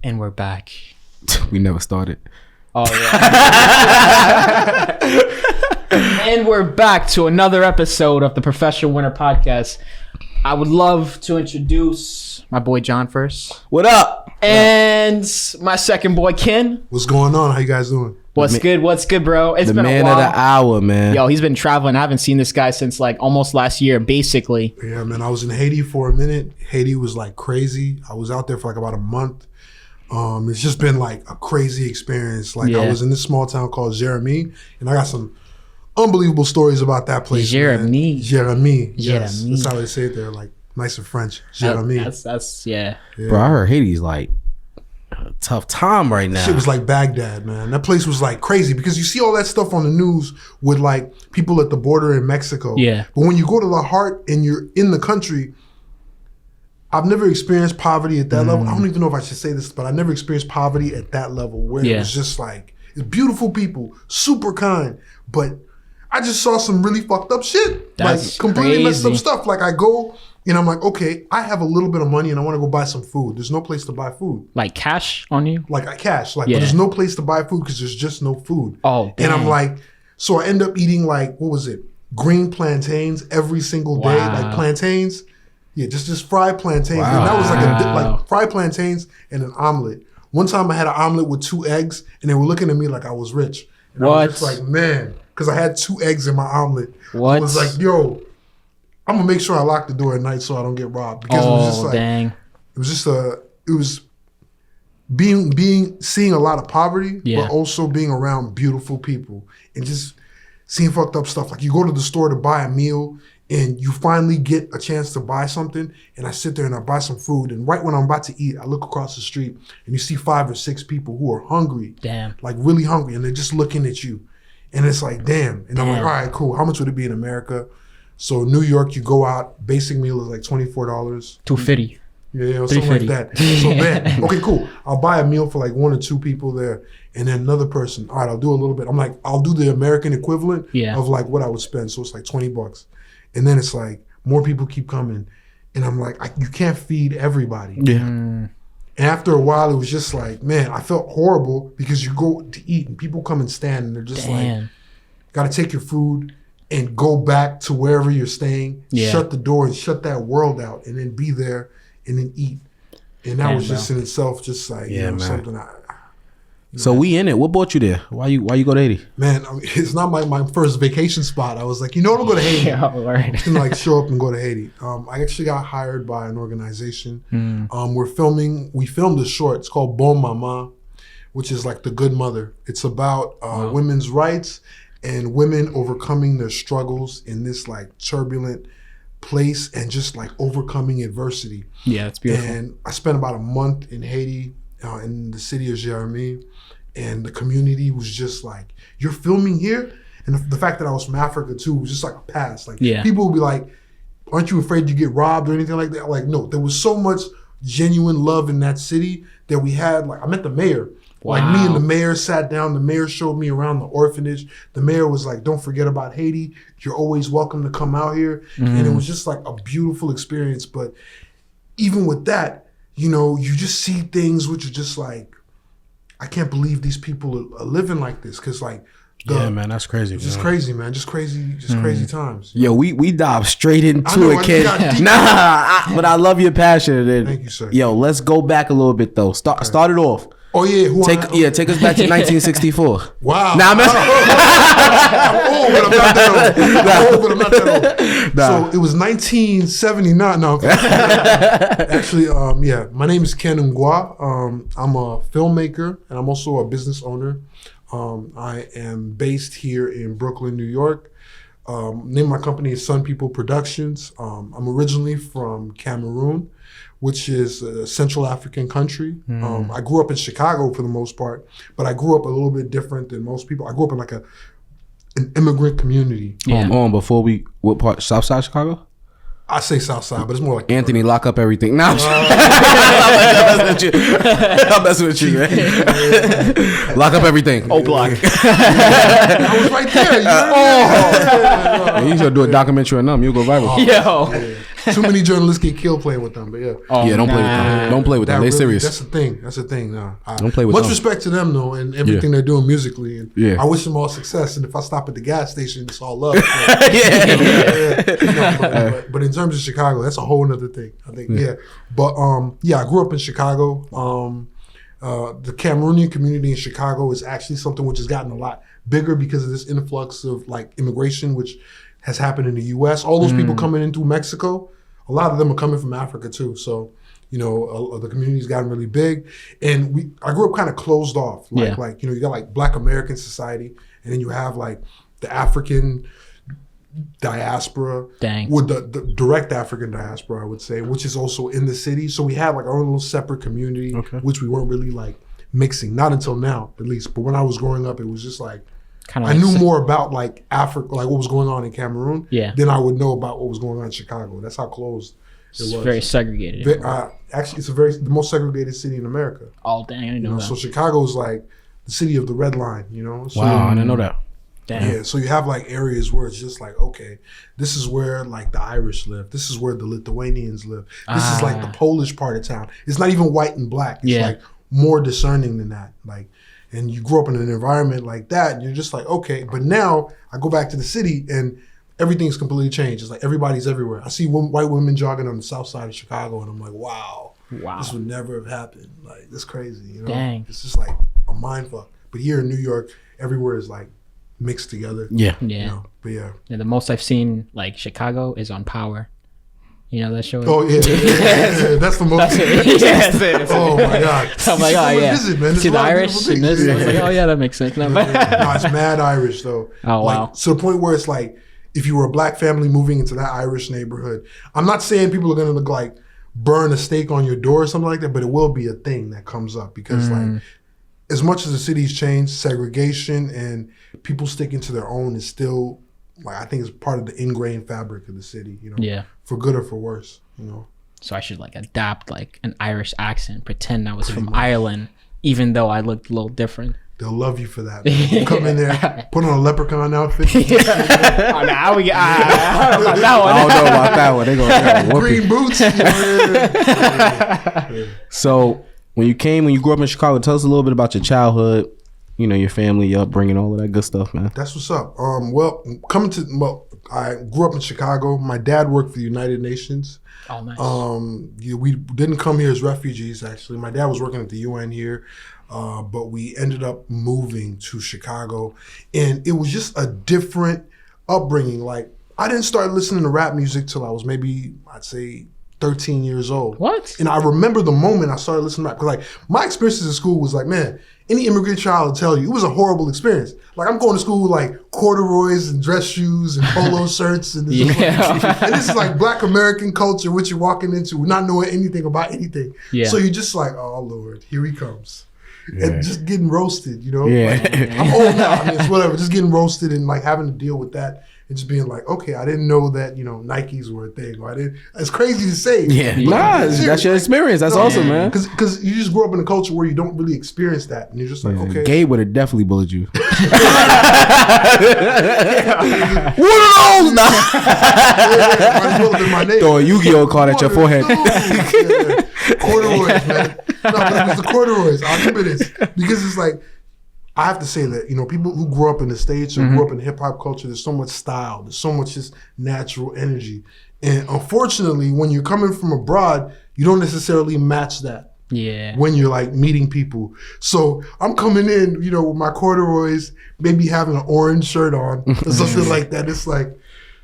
And we're back. We never started. Oh, yeah. And we're back to another episode of the Professional Winner Podcast. I would love to introduce my boy John first. What up? And my second boy Ken. What's going on? How you guys doing? What's good? What's good, bro? It's The been a man while. of the hour, man. Yo, he's been traveling. I haven't seen this guy since like almost last year, basically. Yeah, man. I was in Haiti for a minute. Haiti was like crazy. I was out there for like about a month. It's just been like a crazy experience. Like I was in this small town called Jeremy, and I got some unbelievable stories about that place. Jeremy. Yes, that's how they say it there. Like nice and French. Jeremy. That's yeah. Bro, I heard Haiti's like a tough time right now. Shit was like Baghdad, man. That place was like crazy because you see all that stuff on the news with like people at the border in Mexico. Yeah. But when you go to the heart and you're in the country, I've never experienced poverty at that level. I don't even know if I should say this, but I never experienced poverty at that level where it was just like, it's beautiful people, super kind, but I just saw some really fucked up shit. That's like completely messed up crazy. stuff. Like I go and I'm like, okay, I have a little bit of money and I want to go buy some food. There's no place to buy food. Like cash on you? Like I cash, like but there's no place to buy food because there's just no food. Oh, and I'm dang. like, so I end up eating like, what was it? Green plantains every single day, like plantains. Yeah, just fried plantains. Wow. And that was like fried plantains and an omelet. One time I had an omelet with 2 eggs and they were looking at me like I was rich. And I was just like, man, because I had 2 eggs in my omelet. What? I was like, yo, I'm gonna make sure I lock the door at night so I don't get robbed. Because it was just like, dang. it was just seeing a lot of poverty, but also being around beautiful people and just seeing fucked up stuff. Like you go to the store to buy a meal and you finally get a chance to buy something, and I sit there and I buy some food, and right when I'm about to eat, I look across the street and you see 5 or 6 people who are hungry. Damn. Like really hungry, and they're just looking at you. And it's like, damn. And I'm like, all right, cool. How much would it be in America? So New York, you go out, basic meal is like $24. $250. Yeah, something like that. So man, okay, cool. I'll buy a meal for like 1 or 2 people there, and then another person. All right, I'll do a little bit. I'm like, I'll do the American equivalent of like what I would spend. So it's like $20, and then it's like more people keep coming, and I'm like, you can't feed everybody. Yeah. And after a while, it was just like, man, I felt horrible because you go to eat and people come and stand, and they're just like, got to take your food and go back to wherever you're staying, shut the door and shut that world out, and then be there and then eat. And that was just in itself just like, you know, something So we in it. What brought you there? Why you go to Haiti? man, I mean, it's not my first vacation spot. I was like, you know what, I'm going to Haiti. I'm gonna like show up and go to Haiti. I actually got hired by an organization. We filmed a short. It's called Bon Mama, which is like the good mother. It's about women's rights and women overcoming their struggles in this like turbulent place and just like overcoming adversity. Yeah, it's beautiful. And I spent about a month in Haiti, in the city of Jeremy, and the community was just like, you're filming here? And the fact that I was from Africa too was just like a pass. Like people would be like, aren't you afraid you get robbed or anything like that? Like, no, there was so much genuine love in that city that we had. Like, I met the mayor. Like me and the mayor sat down. The mayor showed me around the orphanage. The mayor was like, don't forget about Haiti. You're always welcome to come out here. And it was just like a beautiful experience. But even with that, you know, you just see things which are just like, I can't believe these people are living like this. Cause like, Yeah, man, that's crazy. Just crazy, man. Just crazy times. Yo, we dive straight into know, it, kid. But I love your passion. Thank you, sir. Yo, let's go back a little bit though. Start it off. Oh yeah, take us back to 1964. Wow. Nah, man. I'm old, but I'm not that old. So it was 1979. No, okay. Actually, my name is Kenneth Ngwa. I'm a filmmaker and I'm also a business owner. I am based here in Brooklyn, New York. Name of my company is Sun People Productions. I'm originally from Cameroon, which is a Central African country. I grew up in Chicago for the most part, but I grew up a little bit different than most people. I grew up in like an immigrant community. What part? South Side Chicago? I say South Side, but it's more like Anthony, lock up everything. Nah, I'm messing with you, man. Lock up everything. O Block. I was right there. You You should do a documentary on them. You'll go viral. Too many journalists get killed playing with them. But yeah. Oh, Yeah, don't play with them. Don't play with them. They serious. That's the thing. That's the thing. No, Don't play with much them. respect to them though, and everything they're doing musically. And Yeah. I wish them all success. And if I stop at the gas station, it's all love. But in terms of Chicago, that's a whole nother thing. I think. Yeah. But I grew up in Chicago. The Cameroonian community in Chicago is actually something which has gotten a lot bigger because of this influx of like immigration, which has happened in the U.S. All those people coming in through Mexico, a lot of them are coming from Africa too. So, the community's gotten really big, and I grew up kind of closed off. Like you got like Black American society, and then you have like the African diaspora, with the direct African diaspora, I would say, which is also in the city. So we had like our own little separate community, which we weren't really like mixing, not until now at least. But when I was growing up, it was just like I knew more about like Africa, like what was going on in Cameroon, than I would know about what was going on in Chicago. That's how closed it was. Very segregated. Actually, it's the most segregated city in America. Oh dang, I didn't know that. So Chicago's like the city of the red line, So, wow, I didn't know that. Damn. Yeah, so you have like areas where it's just like, okay, this is where like the Irish live. This is where the Lithuanians live. This is like the Polish part of town. It's not even white and black. It's like more discerning than that. Like, and you grew up in an environment like that, and you're just like, okay. But now I go back to the city and everything's completely changed. It's like everybody's everywhere. I see white women jogging on the south side of Chicago, and I'm like, wow, this would never have happened. Like, it's crazy. Dang. It's just like a mind fuck. But here in New York, everywhere is like mixed together. Yeah. But yeah, the most I've seen like Chicago is on Power. You know that show? Oh yeah. That's the most. That's it. Oh my god. I'm like, oh yeah. Visit, man. See the Irish in this? I was like, oh yeah, that makes sense. No, No, it's mad Irish though. Oh wow. Like, to the point where it's like, if you were a black family moving into that Irish neighborhood, I'm not saying people are gonna look like burn a stake on your door or something like that, but it will be a thing that comes up because like, as much as the city's changed, segregation and people sticking to their own is still, like, I think it's part of the ingrained fabric of the city, Yeah. For good or for worse, So I should like adapt like an Irish accent, pretend I was from Ireland, even though I looked a little different. They'll love you for that. Man. Come in there, put on a leprechaun outfit. Oh, now we I don't know about that one. I don't know about that one. They gonna whoop Green it. boots. Yeah. So when you grew up in Chicago, tell us a little bit about your childhood, your family, your upbringing, all of that good stuff, man. That's what's up. I grew up in Chicago. My dad worked for the United Nations. Oh, nice. We didn't come here as refugees, actually. My dad was working at the UN here, but we ended up moving to Chicago. And it was just a different upbringing. Like, I didn't start listening to rap music till I was maybe, I'd say, 13 years old. What? And I remember the moment I started listening to rap. Because, like, my experiences in school was like, man, any immigrant child will tell you, it was a horrible experience. Like, I'm going to school with, like, corduroys and dress shoes and polo shirts. And this, and this is, like, Black American culture, which you're walking into, not knowing anything about anything. Yeah. So you're just like, oh, Lord, here he comes. Yeah. And just getting roasted, Yeah. Like, I'm old now, I mean, it's whatever. Just getting roasted and, like, having to deal with that. And just being like, okay, I didn't know that, Nikes were a thing. Or it's crazy to say. Yeah. That's your experience. That's awesome, man. Because you just grew up in a culture where you don't really experience that. And you're just like, okay. Gabe would have definitely bullied you. What are those? Throw a Yu-Gi-Oh card at your forehead. Corduroys, man. No, but it was the corduroys. I remember this. Because it's like, I have to say that, people who grew up in the States or grew up in hip hop culture, there's so much style, there's so much just natural energy. And unfortunately, when you're coming from abroad, you don't necessarily match that. Yeah. When you're like meeting people. So I'm coming in, with my corduroys, maybe having an orange shirt on or something like that. It's like,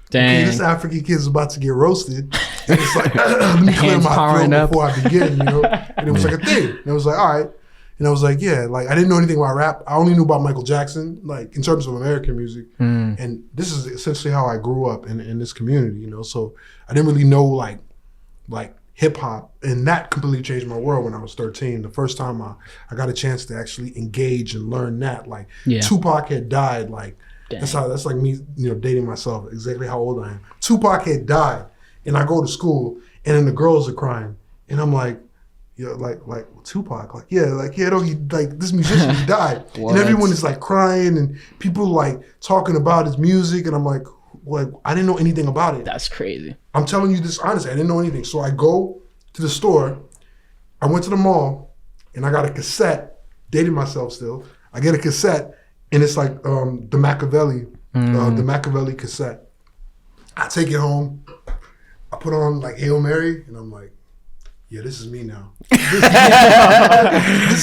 okay, this African kid's about to get roasted. And it's like, let me clear my throat before I begin, And it was like a thing. And it was like, all right. And I was like, yeah, like I didn't know anything about rap. I only knew about Michael Jackson, like in terms of American music. And this is essentially how I grew up in this community, So I didn't really know like hip hop, and that completely changed my world when I was 13. The first time I got a chance to actually engage and learn that. Like Tupac had died, like that's like me, dating myself, exactly how old I am. Tupac had died, and I go to school, and then the girls are crying, and I'm like, like Tupac, this musician, he died. And everyone is like crying and people like talking about his music, and I'm like, I didn't know anything about it. That's crazy. I'm telling you this honestly. I didn't know anything. So I go to the store. I went to the mall and I got a cassette. Dating myself still. I get a cassette and it's like the Machiavelli cassette. I take it home. I put on like Hail Mary and I'm like, yeah, this is me now. This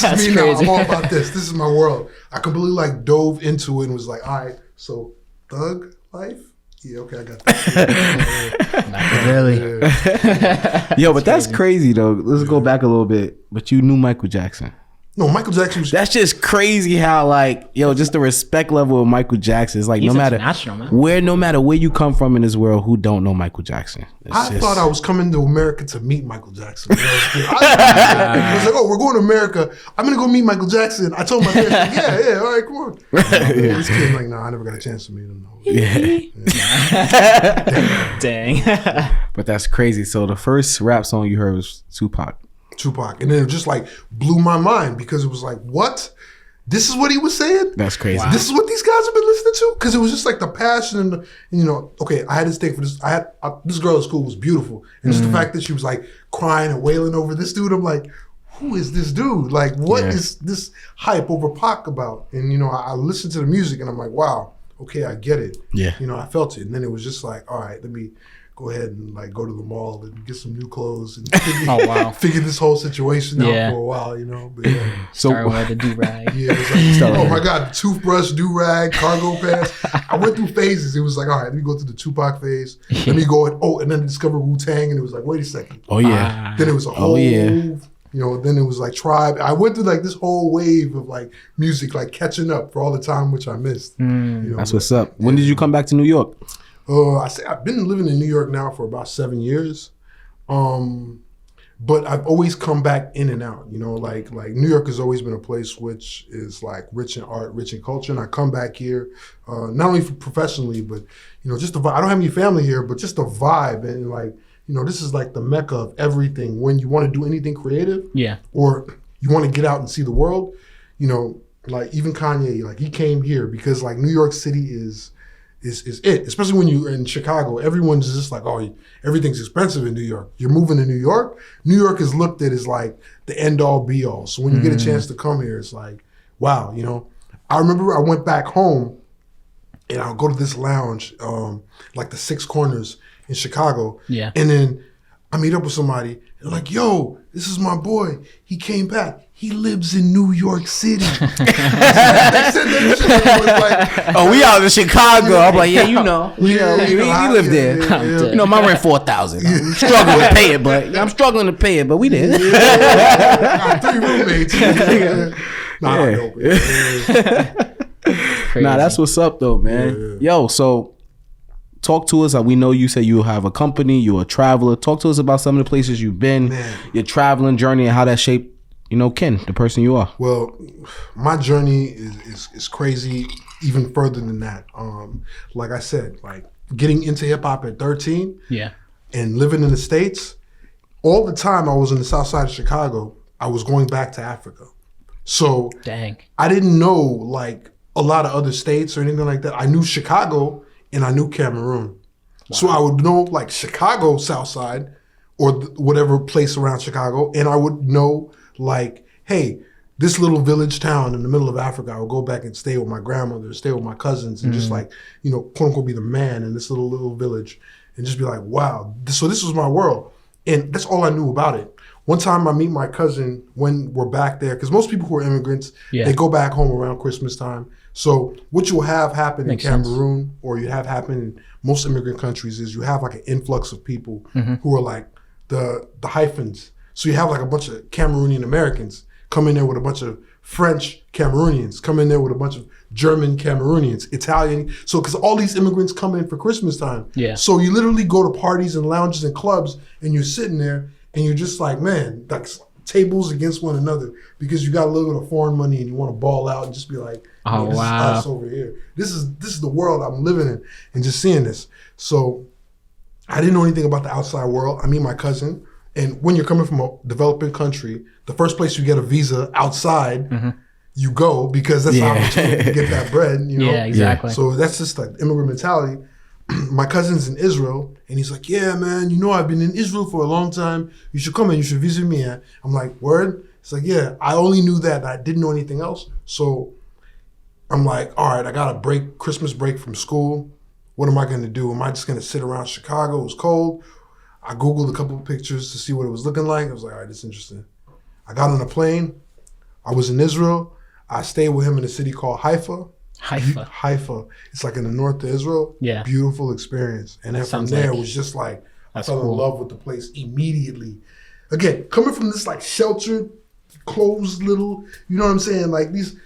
is me now. I'm all about this. This is my world. I completely like dove into it and was like, all right, so thug life? Yeah, okay, I got that. Really? Yo, but that's crazy though. Let's go back a little bit. But you knew Michael Jackson. No, Michael Jackson was... That's just crazy how like, yo, just the respect level of Michael Jackson is like He's no matter where you come from in this world, who don't know Michael Jackson? I thought I was coming to America to meet Michael Jackson. I was like, oh, we're going to America. I'm going to go meet Michael Jackson. I told my parents, like, yeah, all right, come on. This kid's like, nah, I never got a chance to meet him. Dang. But that's crazy. So the first rap song you heard was Tupac. And then it just like blew my mind because it was like, what? This is what he was saying? That's crazy. Wow. This is what these guys have been listening to? Because it was just like the passion and you know, okay, I had this thing for this. This girl at school was beautiful. And just the fact that she was like crying and wailing over this dude, I'm like, who is this dude? Like, what is this hype over Pac about? And you know, I listened to the music and I'm like, wow, okay, I get it. Yeah. You know, I felt it. And then it was just like, all right, let me go ahead and like go to the mall and get some new clothes and figure this whole situation out for a while, you know. But, so started with the do-rag. Yeah, it was like, oh my God, toothbrush, do-rag, cargo pants. I went through phases. It was like, all right, let me go through the Tupac phase. Let me go and then discover Wu-Tang, and it was like, wait a second. Oh yeah. Then it was a whole you know, then it was like Tribe. I went through like this whole wave of like music, like catching up for all the time which I missed. You know, that's what's up. When did you come back to New York? I've been living in New York now for about 7 years. But I've always come back in and out, you know, like New York has always been a place which is like rich in art, rich in culture. And I come back here, not only for professionally, but, you know, just the vibe. I don't have any family here, but just the vibe and like, you know, this is like the mecca of everything. When you want to do anything creative or you want to get out and see the world, you know, like even Kanye, like he came here because like New York City is it, especially when you're in Chicago. Everyone's just like, oh, everything's expensive in New York. You're moving to New York. New York is looked at as like the end all be all. So when you get a chance to come here, it's like, wow, you know. I remember I went back home and I'll go to this lounge, like the Six Corners in Chicago. Yeah. And then I meet up with somebody and like, yo, this is my boy. He came back. He lives in New York City. They said that shit. It was like, oh, we out in Chicago. I'm like, yeah, you know, we live there. Yeah. You know, my rent $4,000. I'm struggling to pay it, but we did. I got 3 roommates. Nah, that's what's up though, man. Yo, so talk to us. We know you said you have a company, you're a traveler. Talk to us about some of the places you've been, your traveling journey, and how that shaped, you know, Ken, the person you are. Well, my journey is crazy, even further than that. Like I said, like getting into hip hop at 13, and living in the States. All the time I was in the South Side of Chicago, I was going back to Africa. So I didn't know like a lot of other states or anything like that. I knew Chicago and I knew Cameroon. Wow. So I would know like Chicago South Side or whatever place around Chicago, and I would know like, hey, this little village town in the middle of Africa, I would go back and stay with my grandmother, stay with my cousins, and just like, you know, quote unquote, be the man in this little village, and just be like, wow. So this was my world, and that's all I knew about it. One time I meet my cousin when we're back there, because most people who are immigrants, they go back home around Christmas time. So what you'll have happen in Cameroon, or you have happen in most immigrant countries, is you have like an influx of people who are like the hyphens. So you have like a bunch of Cameroonian Americans come in there with a bunch of French Cameroonians, come in there with a bunch of German Cameroonians, Italian. So because all these immigrants come in for Christmas time. So you literally go to parties and lounges and clubs and you're sitting there and you're just like, man, like tables against one another because you got a little bit of foreign money and you want to ball out and just be like, oh, this is us over here. This is the world I'm living in, and just seeing this. So I didn't know anything about the outside world. I meet my cousin. And when you're coming from a developing country, the first place you get a visa outside, you go because that's the opportunity to get that bread. You know? Yeah, exactly. So that's just like immigrant mentality. my cousin's in Israel, and he's like, yeah, man, you know, I've been in Israel for a long time. You should come and you should visit me. I'm like, word? It's like, yeah, I only knew that. I didn't know anything else. So I'm like, all right, I got a Christmas break from school. What am I going to do? Am I just going to sit around Chicago? It was cold. I Googled a couple of pictures to see what it was looking like. I was like, all right, this is interesting. I got on a plane. I was in Israel. I stayed with him in a city called Haifa. Haifa. It's like in the north of Israel. Yeah. Beautiful experience. And then from there, it was just like, I fell in love with the place immediately. Again, coming from this like sheltered, closed little, you know what I'm saying? Like these,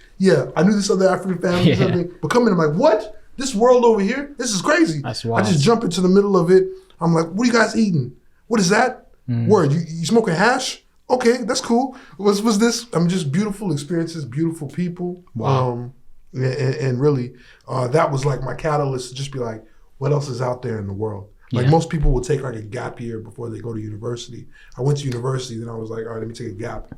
I knew this other African family, but coming, I'm like, what? This world over here? This is crazy. That's wild. I just jump into the middle of it. I'm like, what are you guys eating? What is that? Word, you smoking hash? Okay, that's cool. What's this? Just beautiful experiences, beautiful people. Wow. And really, that was like my catalyst to just be like, what else is out there in the world? Like most people will take like a gap year before they go to university. I went to university, then I was like, all right, let me take a gap.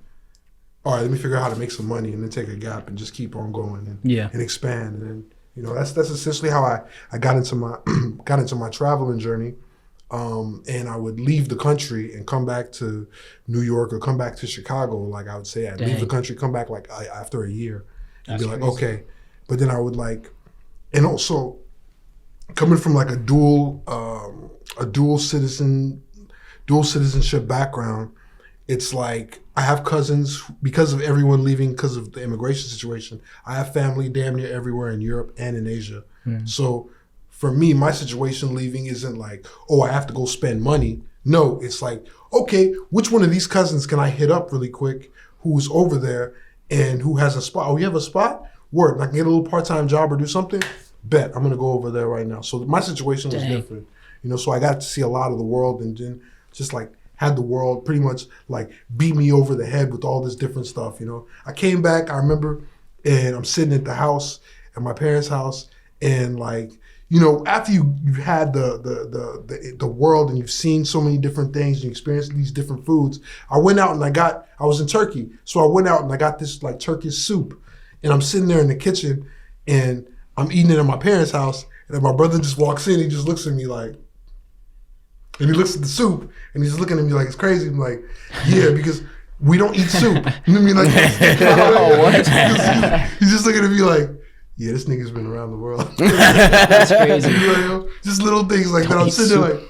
All right, let me figure out how to make some money and then take a gap and just keep on going and expand. And then, you know, that's essentially how I got into my my traveling journey. And I would leave the country and come back to New York or come back to Chicago. Like I would say, I'd leave the country, come back like after a year and be like, okay. But then I would like, and also coming from like a dual citizenship background, it's like I have cousins because of everyone leaving because of the immigration situation. I have family damn near everywhere in Europe and in Asia. So for me, my situation leaving isn't like, oh, I have to go spend money. No, it's like, okay, which one of these cousins can I hit up really quick who's over there and who has a spot? Oh, you have a spot? Word, I can get a little part-time job or do something? Bet, I'm gonna go over there right now. So my situation was different. You know, so I got to see a lot of the world and then just like had the world pretty much like beat me over the head with all this different stuff, you know. I came back, I remember, and I'm sitting at the house, at my parents' house, and like, you know, after you've had the world and you've seen so many different things and you experienced these different foods, I went out and I was in Turkey. So I went out and I got this like Turkish soup. And I'm sitting there in the kitchen and I'm eating it at my parents' house. And then my brother just walks in, he just looks at me like, and he looks at the soup and he's looking at me like it's crazy. I'm like, yeah, because we don't eat soup. You know what I mean? Like, what? He's just looking at me like, yeah, this nigga's been around the world. That's crazy. You know, just little things like that. I'm sitting there like,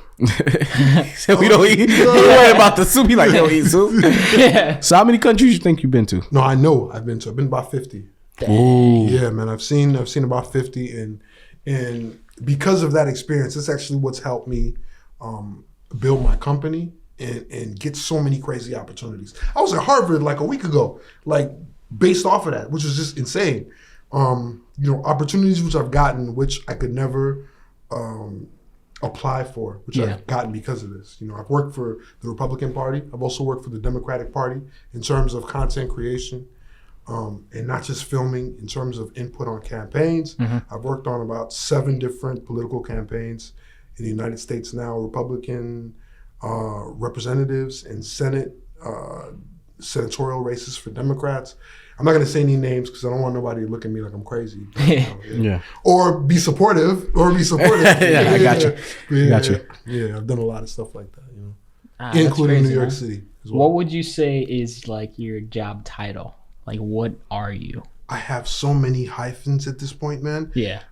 so we don't eat. He worried about the soup. He like, don't eat soup. Yeah. So how many countries you think you've been to? No, I know I've been about 50. Ooh. Yeah, man. I've seen about 50, and because of that experience, it's actually what's helped me build my company and get so many crazy opportunities. I was at Harvard like a week ago, like based off of that, which was just insane. You know, opportunities which I've gotten, which I could never apply for, which I've gotten because of this. You know, I've worked for the Republican Party. I've also worked for the Democratic Party in terms of content creation. And not just filming, in terms of input on campaigns. I've worked on about 7 different political campaigns in the United States now, Republican representatives and Senate, senatorial races for Democrats. I'm not going to say any names because I don't want nobody to look at me like I'm crazy. Yeah. Or be supportive. Yeah, I got you. Yeah, got you. Yeah, I've done a lot of stuff like that, you know, including New York City as well. What would you say is like your job title? Like, what are you? I have so many hyphens at this point, man. Yeah.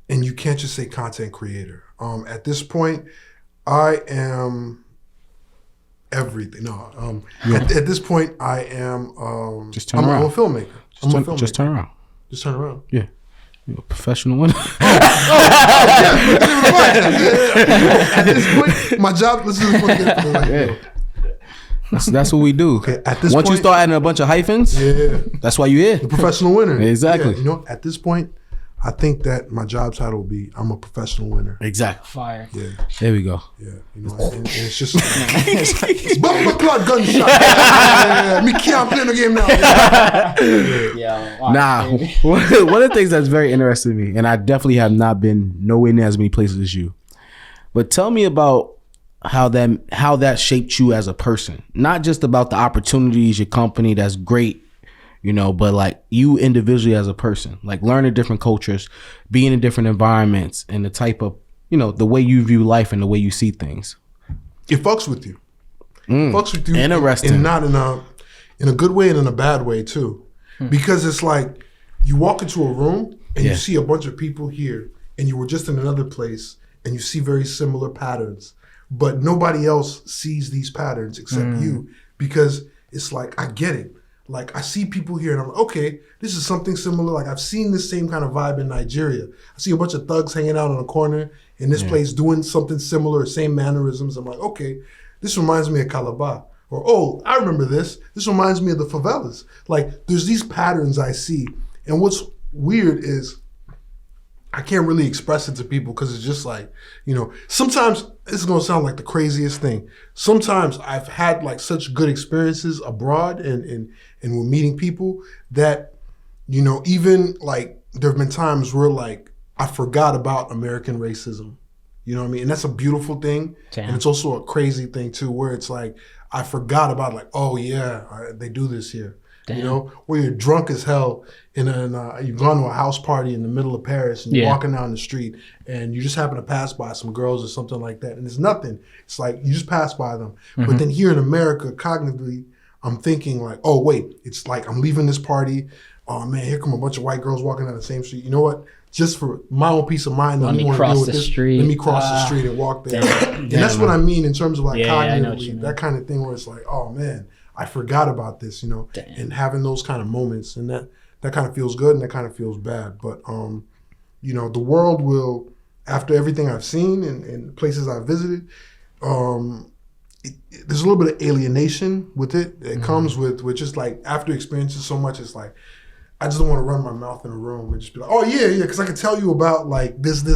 And you can't just say content creator. At this point, I am everything. No. At this point, I am. Just turn around. I'm a filmmaker. Just turn around. Just turn around. Yeah. You're a professional one. At this point, my job. Let's just forget it. Like, That's what we do. Okay, at this Once point, you start adding a bunch of hyphens, that's why you're here. The professional winner. Exactly. Yeah, you know, at this point, I think that my job title will be I'm a professional winner. Exactly. Fire. Yeah. There we go. Yeah. You know, and it's just it's bumper clock gunshot. Yeah. Me can't play the game now. Yeah. Nah. One of the things that's very interesting to me, and I definitely have not been nowhere near as many places as you, but tell me about how that shaped you as a person. Not just about the opportunities, your company, that's great, you know, but like you individually as a person, like learning different cultures, being in different environments, and the type of you know, the way you view life and the way you see things. It fucks with you. It fucks with you. Interesting. And not in a good way and in a bad way too. Because it's like you walk into a room and you see a bunch of people here and you were just in another place and you see very similar patterns, but nobody else sees these patterns except you, because it's like, I get it. Like, I see people here and I'm like, okay, this is something similar. Like, I've seen this same kind of vibe in Nigeria. I see a bunch of thugs hanging out on a corner in this place doing something similar, same mannerisms. I'm like, okay, this reminds me of Calabar. Or, oh, I remember this. This reminds me of the favelas. Like, there's these patterns I see. And what's weird is I can't really express it to people because it's just like, you know, sometimes this is going to sound like the craziest thing. Sometimes I've had like such good experiences abroad and with meeting people that, you know, even like there have been times where like I forgot about American racism. You know what I mean? And that's a beautiful thing. Damn. And it's also a crazy thing too, where it's like, I forgot about like, oh yeah, they do this here. Damn. You know, where you're drunk as hell and you've gone to a house party in the middle of Paris and you're walking down the street and you just happen to pass by some girls or something like that. And it's nothing. It's like, you just pass by them. But then here in America, cognitively, I'm thinking like, oh wait, it's like I'm leaving this party. Oh man, here come a bunch of white girls walking down the same street. You know what? Just for my own peace of mind, let me cross the street. Let me cross the street and walk there. And that's what I mean in terms of like cognitively, that kind of thing where it's like, oh man, I forgot about this, you know, and having those kind of moments, and that kind of feels good and that kind of feels bad. But, you know, the world will, after everything I've seen and places I've visited, there's a little bit of alienation with it. It comes with just like, after experiencing so much, it's like, I just don't want to run my mouth in a room and just be like, oh yeah, because I can tell you about like this.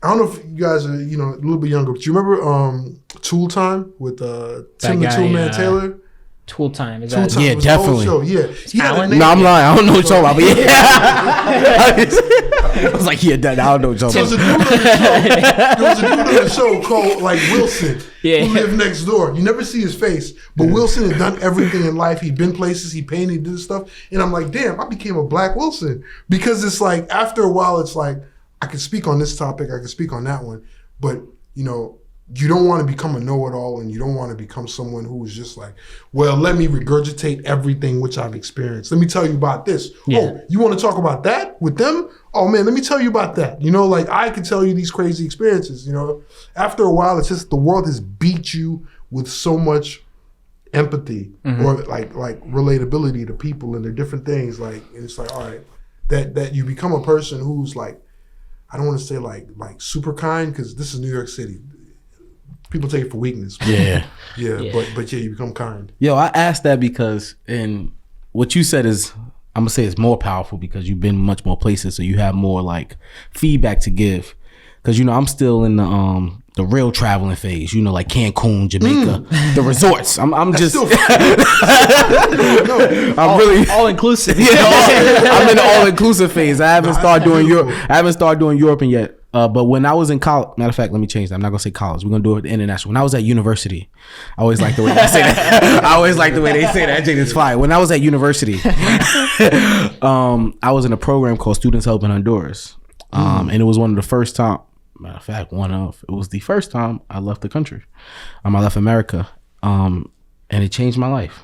I don't know if you guys are, you know, a little bit younger, but you remember Tool Time with Tim the Toolman Taylor? Tool Time. Tool Time. Yeah, definitely. Show. Yeah. No, I'm lying. I don't know what you're talking about, but yeah. I was like, yeah, I don't know what you're talking about. There was a dude on the show called like Wilson, who lived next door. You never see his face, but Wilson had done everything in life. He'd been places, he painted, he did stuff. And I'm like, damn, I became a Black Wilson. Because it's like, after a while, it's like, I can speak on this topic, I can speak on that one, but, you know, you don't want to become a know-it-all, and you don't want to become someone who is just like, well, let me regurgitate everything which I've experienced. Let me tell you about this. Yeah. Oh, you want to talk about that with them? Oh man, let me tell you about that. You know, like I could tell you these crazy experiences, you know. After a while, it's just the world has beat you with so much empathy or like relatability to people and their different things. Like, and it's like, all right, that you become a person who's like, I don't want to say like super kind, because this is New York City. People take it for weakness. Yeah. But yeah, you become kind. Yo, I asked that because, and what you said is, I'm gonna say it's more powerful because you've been much more places, so you have more like feedback to give. Because, you know, I'm still in the real traveling phase, you know, like Cancun, Jamaica, the resorts. I'm just, I'm really all inclusive. I'm in the all inclusive phase. I haven't started doing Europe. I haven't started doing Europe yet. But when I was in college, matter of fact, let me change that. I'm not gonna say college. We're gonna do it international. When I was at university, I always like the way they say that. I always like the way they say that. That is fire. When I was at university, I was in a program called Students Helping Honduras, and it was one of the first time. Matter of fact, it was the first time I left the country. I left America, and it changed my life.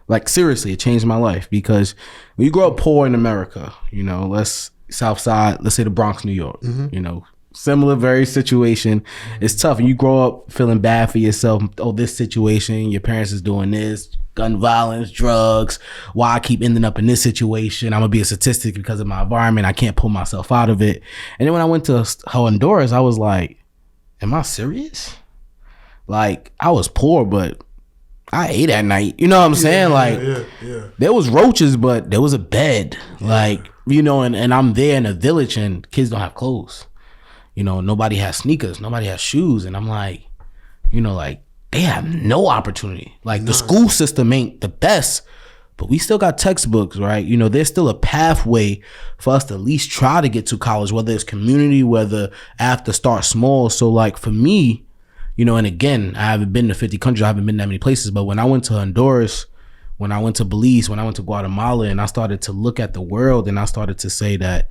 Like seriously, it changed my life, because when you grow up poor in America, you know, South Side, let's say the Bronx, New York, you know, similar, very situation. It's tough. And you grow up feeling bad for yourself. Oh, this situation, your parents is doing this, gun violence, drugs. Why I keep ending up in this situation? I'm gonna be a statistic because of my environment. I can't pull myself out of it. And then when I went to Honduras, I was like, am I serious? Like, I was poor, but I ate at night. You know what I'm saying? There was roaches, but there was a bed. Like, you know, and I'm there in a village and kids don't have clothes. You know, nobody has sneakers, nobody has shoes. And I'm like, you know, like they have no opportunity. Like the school system ain't the best, but we still got textbooks, right? You know, there's still a pathway for us to at least try to get to college, whether it's community, whether I have to start small. So like for me, you know, and again, I haven't been to 50 countries, I haven't been that many places, but when I went to Honduras, when I went to Belize, when I went to Guatemala, and I started to look at the world, and I started to say that,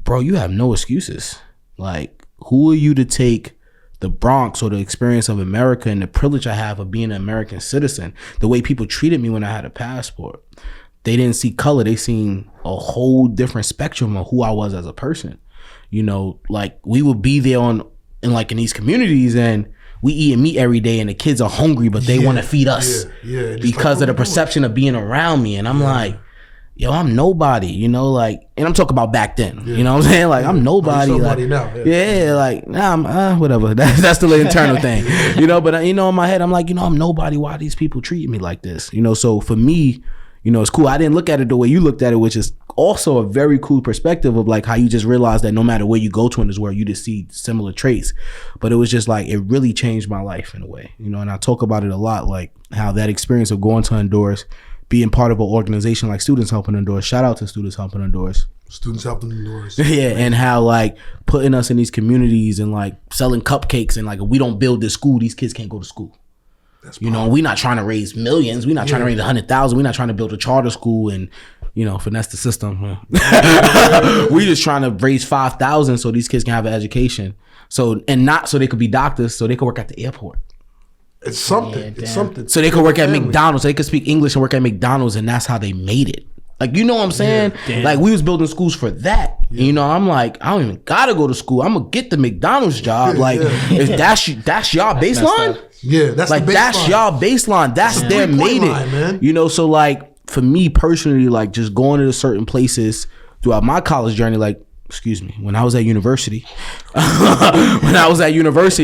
bro, you have no excuses. Like, who are you to take the Bronx or the experience of America and the privilege I have of being an American citizen, the way people treated me when I had a passport. They didn't see color. They seen a whole different spectrum of who I was as a person. You know, like we would be there in these communities and we eating meat every day and the kids are hungry, but they want to feed us because of the perception of being around me. And I'm like, yo, I'm nobody, you know, like, and I'm talking about back then, you know what I'm saying? Like, I'm nobody. Like, now. Like, nah, I'm whatever. That's the internal thing, you know, but, you know, in my head, I'm like, you know, I'm nobody. Why these people treat me like this? You know, so for me, you know, it's cool. I didn't look at it the way you looked at it, which is also a very cool perspective of like how you just realize that no matter where you go to in this world, you just see similar traits. But it was just like, it really changed my life in a way, you know, and I talk about it a lot, like how that experience of going to Honduras, being part of an organization like Students Helping Honduras, shout out to Students Helping Honduras. Students Helping Honduras. Yeah, and how like putting us in these communities and like selling cupcakes and like if we don't build this school, these kids can't go to school. You know, we're not trying to raise millions. We're not trying to raise 100,000. We're not trying to build a charter school and, you know, finesse the system. We just trying to raise 5,000 so these kids can have an education. So, and not so they could be doctors, so they could work at the airport. It's something. It's something. So they could work at McDonald's. So they could speak English and work at McDonald's, and that's how they made it. Like, you know what I'm saying? Like, we was building schools for that. You know, I'm like, I don't even gotta go to school. I'm gonna get the McDonald's job. Like, if that's y'all baseline. Yeah, that's like the baseline. That's y'all baseline. That's their made it. Line, man. You know, so like for me personally, like just going to certain places throughout my college journey, like, excuse me, when I was at university,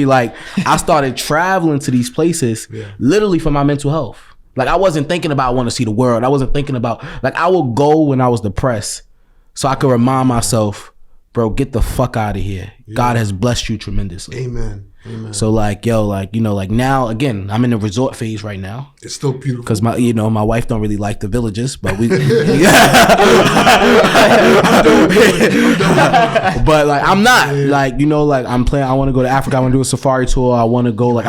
like I started traveling to these places literally for my mental health. Like I wasn't thinking about I want to see the world. I wasn't thinking about, like I would go when I was depressed so I could remind myself, bro, get the fuck out of here. God has blessed you tremendously. Amen. Amen. So like, yo, like, you know, like now again, I'm in the resort phase right now. It's still beautiful. Because my wife don't really like the villages, but we, but like, I'm not like, you know, like I'm playing, I want to go to Africa. I want to do a safari tour. I want to go like,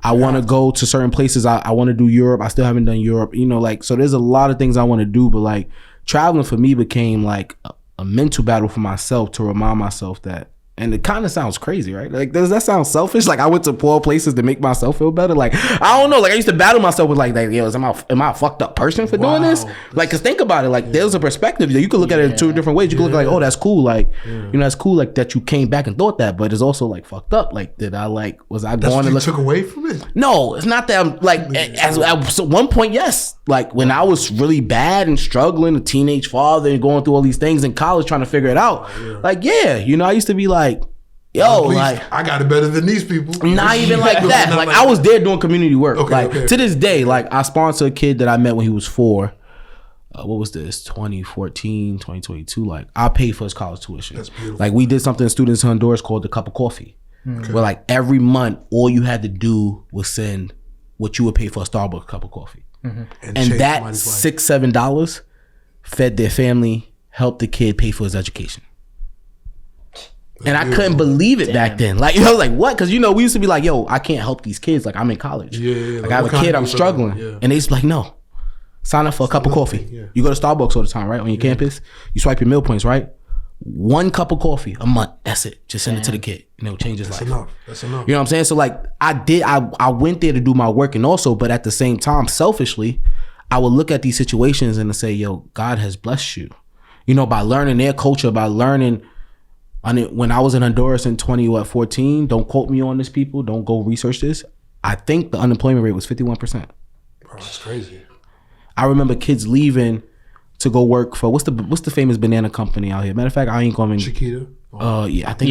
I want to go to certain places. I want to do Europe. I still haven't done Europe, you know, like, so there's a lot of things I want to do, but like traveling for me became like a mental battle for myself to remind myself that. And it kind of sounds crazy, right? Like, does that sound selfish? Like, I went to poor places to make myself feel better. Like, I don't know. Like, I used to battle myself with like yo, am I a fucked up person for doing this? Like, cause think about it. Like, there's a perspective. You could look at it in two different ways. You could look like, oh, that's cool. Like, you know, that's cool. Like that you came back and thought that. But it's also like fucked up. Like, was I going to look? Took away from it? No, it's not that. I'm like, at one point, yes. Like when I was really bad and struggling, a teenage father and going through all these things in college, trying to figure it out. Like, yeah, you know, I used to be like, yo, like I got it better than these people. Not even like that. Like I was there doing community work. To this day, like I sponsored a kid that I met when he was 4. What was this? 2014, 2022. Like I paid for his college tuition. That's beautiful. Like we did something in Students in Honduras called the Cup of Coffee. Where like every month, all you had to do was send what you would pay for a Starbucks cup of coffee. And that $6-7 fed their family, helped the kid pay for his education. And I couldn't believe it back then. Like, you know, like what? Because, you know, we used to be like, yo, I can't help these kids. Like, I'm in college. Like, I have a kid, I'm struggling. And they just be like, no, sign up for a cup of coffee. You go to Starbucks all the time, right? On your campus, you swipe your meal points, right? 1 cup of coffee a month. That's it. Just send it to the kid and it'll change his life. That's enough. You know what I'm saying? So like I went there to do my work, and also, but at the same time, selfishly, I would look at these situations and say, yo, God has blessed you. You know, by learning their culture, by learning. When I was in Honduras in 2014, don't quote me on this, people. Don't go research this. I think the unemployment rate was 51%. Bro, that's crazy. I remember kids leaving to go work for what's the famous banana company out here. Matter of fact, I ain't going. Chiquita. Yeah, I think.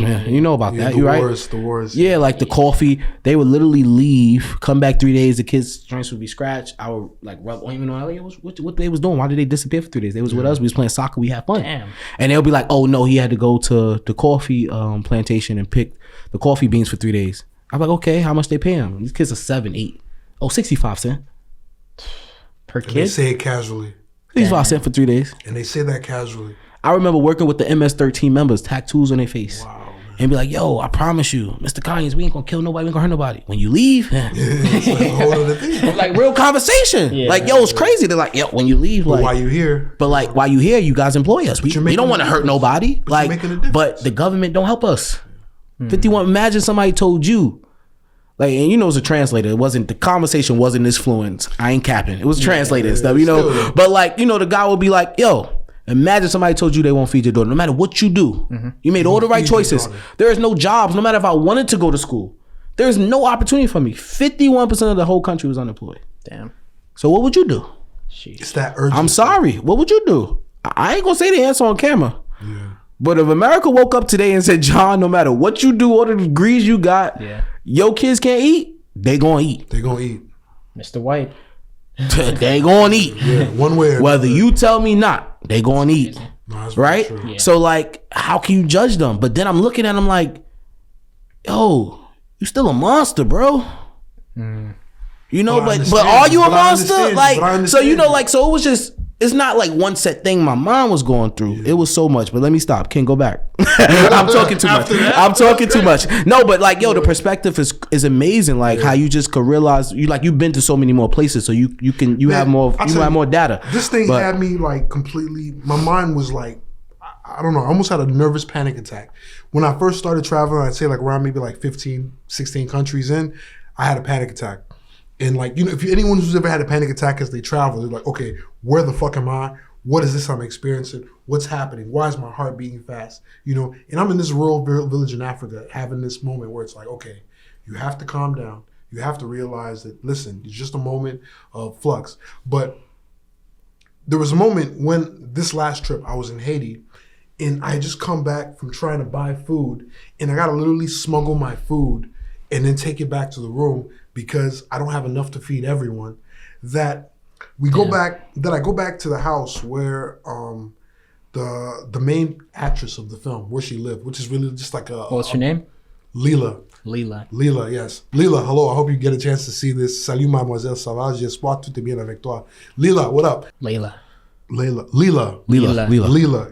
Man. You know about that, you right? The wars. Yeah, like the coffee. They would literally leave, come back 3 days. The kids' joints would be scratched. I would like rub ointment on. Like, what they was doing? Why did they disappear for 3 days? They was with us. We was playing soccer. We had fun. Damn. And they'll be like, oh no, he had to go to the coffee plantation and pick the coffee beans for 3 days. I'm like, okay, how much they pay him? These kids are 7, 8. Oh, 65 cents per kid. They say it casually. 65 cents for 3 days. And they say that casually. I remember working with the MS-13 members, tattoos on their face. Wow, man. And be like, yo, I promise you, Mr. Conyers, we ain't gonna kill nobody, we ain't gonna hurt nobody. When you leave, it's like a whole other thing. Like real conversation. Like, yo, it's crazy. They're like, yo, when you leave, like, why you here? But like, while you here, you guys employ us. We don't want to hurt nobody. Like, making a difference. but the government don't help us. 51. Imagine somebody told you. Like, and you know, it's a translator. It wasn't, the conversation wasn't this fluent. I ain't capping. It was translated and stuff, you know. Still. But like, you know, the guy would be like, yo, imagine somebody told you they won't feed your daughter. No matter what you do, you made all the right choices. There is no jobs. No matter if I wanted to go to school, there is no opportunity for me. 51% of the whole country was unemployed. Damn. So what would you do? It's that urgency. I'm sorry. What would you do? I ain't gonna say the answer on camera. Yeah. But if America woke up today and said, John, no matter what you do, all the degrees you got, your kids can't eat, they gonna eat. They gonna eat. Mr. White. They gonna eat. Yeah, one way or whether you tell me not, they gonna eat. No, right? Yeah. So like, how can you judge them? But then I'm looking at them like, yo, you still a monster, bro. You know, but are you a monster? Like, so you know, like, so it was just, it's not like one set thing my mom was going through. It was so much. But let me stop. Ken, go back. I'm talking too much. I'm talking too much. No, but like, yo, the perspective is amazing. Like how you just could realize you've been to so many more places, so you have more data. This thing had me like completely. My mind was like, I don't know. I almost had a nervous panic attack when I first started traveling. I'd say like around maybe like 15, 16 countries in, I had a panic attack. And like, you know, if anyone who's ever had a panic attack as they travel, they're like, okay, where the fuck am I? What is this I'm experiencing? What's happening? Why is my heart beating fast? You know, and I'm in this rural village in Africa having this moment where it's like, okay, you have to calm down. You have to realize that, listen, it's just a moment of flux. But there was a moment when this last trip, I was in Haiti and I had just come back from trying to buy food and I got to literally smuggle my food and then take it back to the room because I don't have enough to feed everyone, that I go back to the house where the main actress of the film, where she lived, which is really just like what's her name? Leela. Leela, yes. Leela, hello. I hope you get a chance to see this. Salut, mademoiselle, ça va? J'espère tout est bien avec toi. Leela, what up? Leela,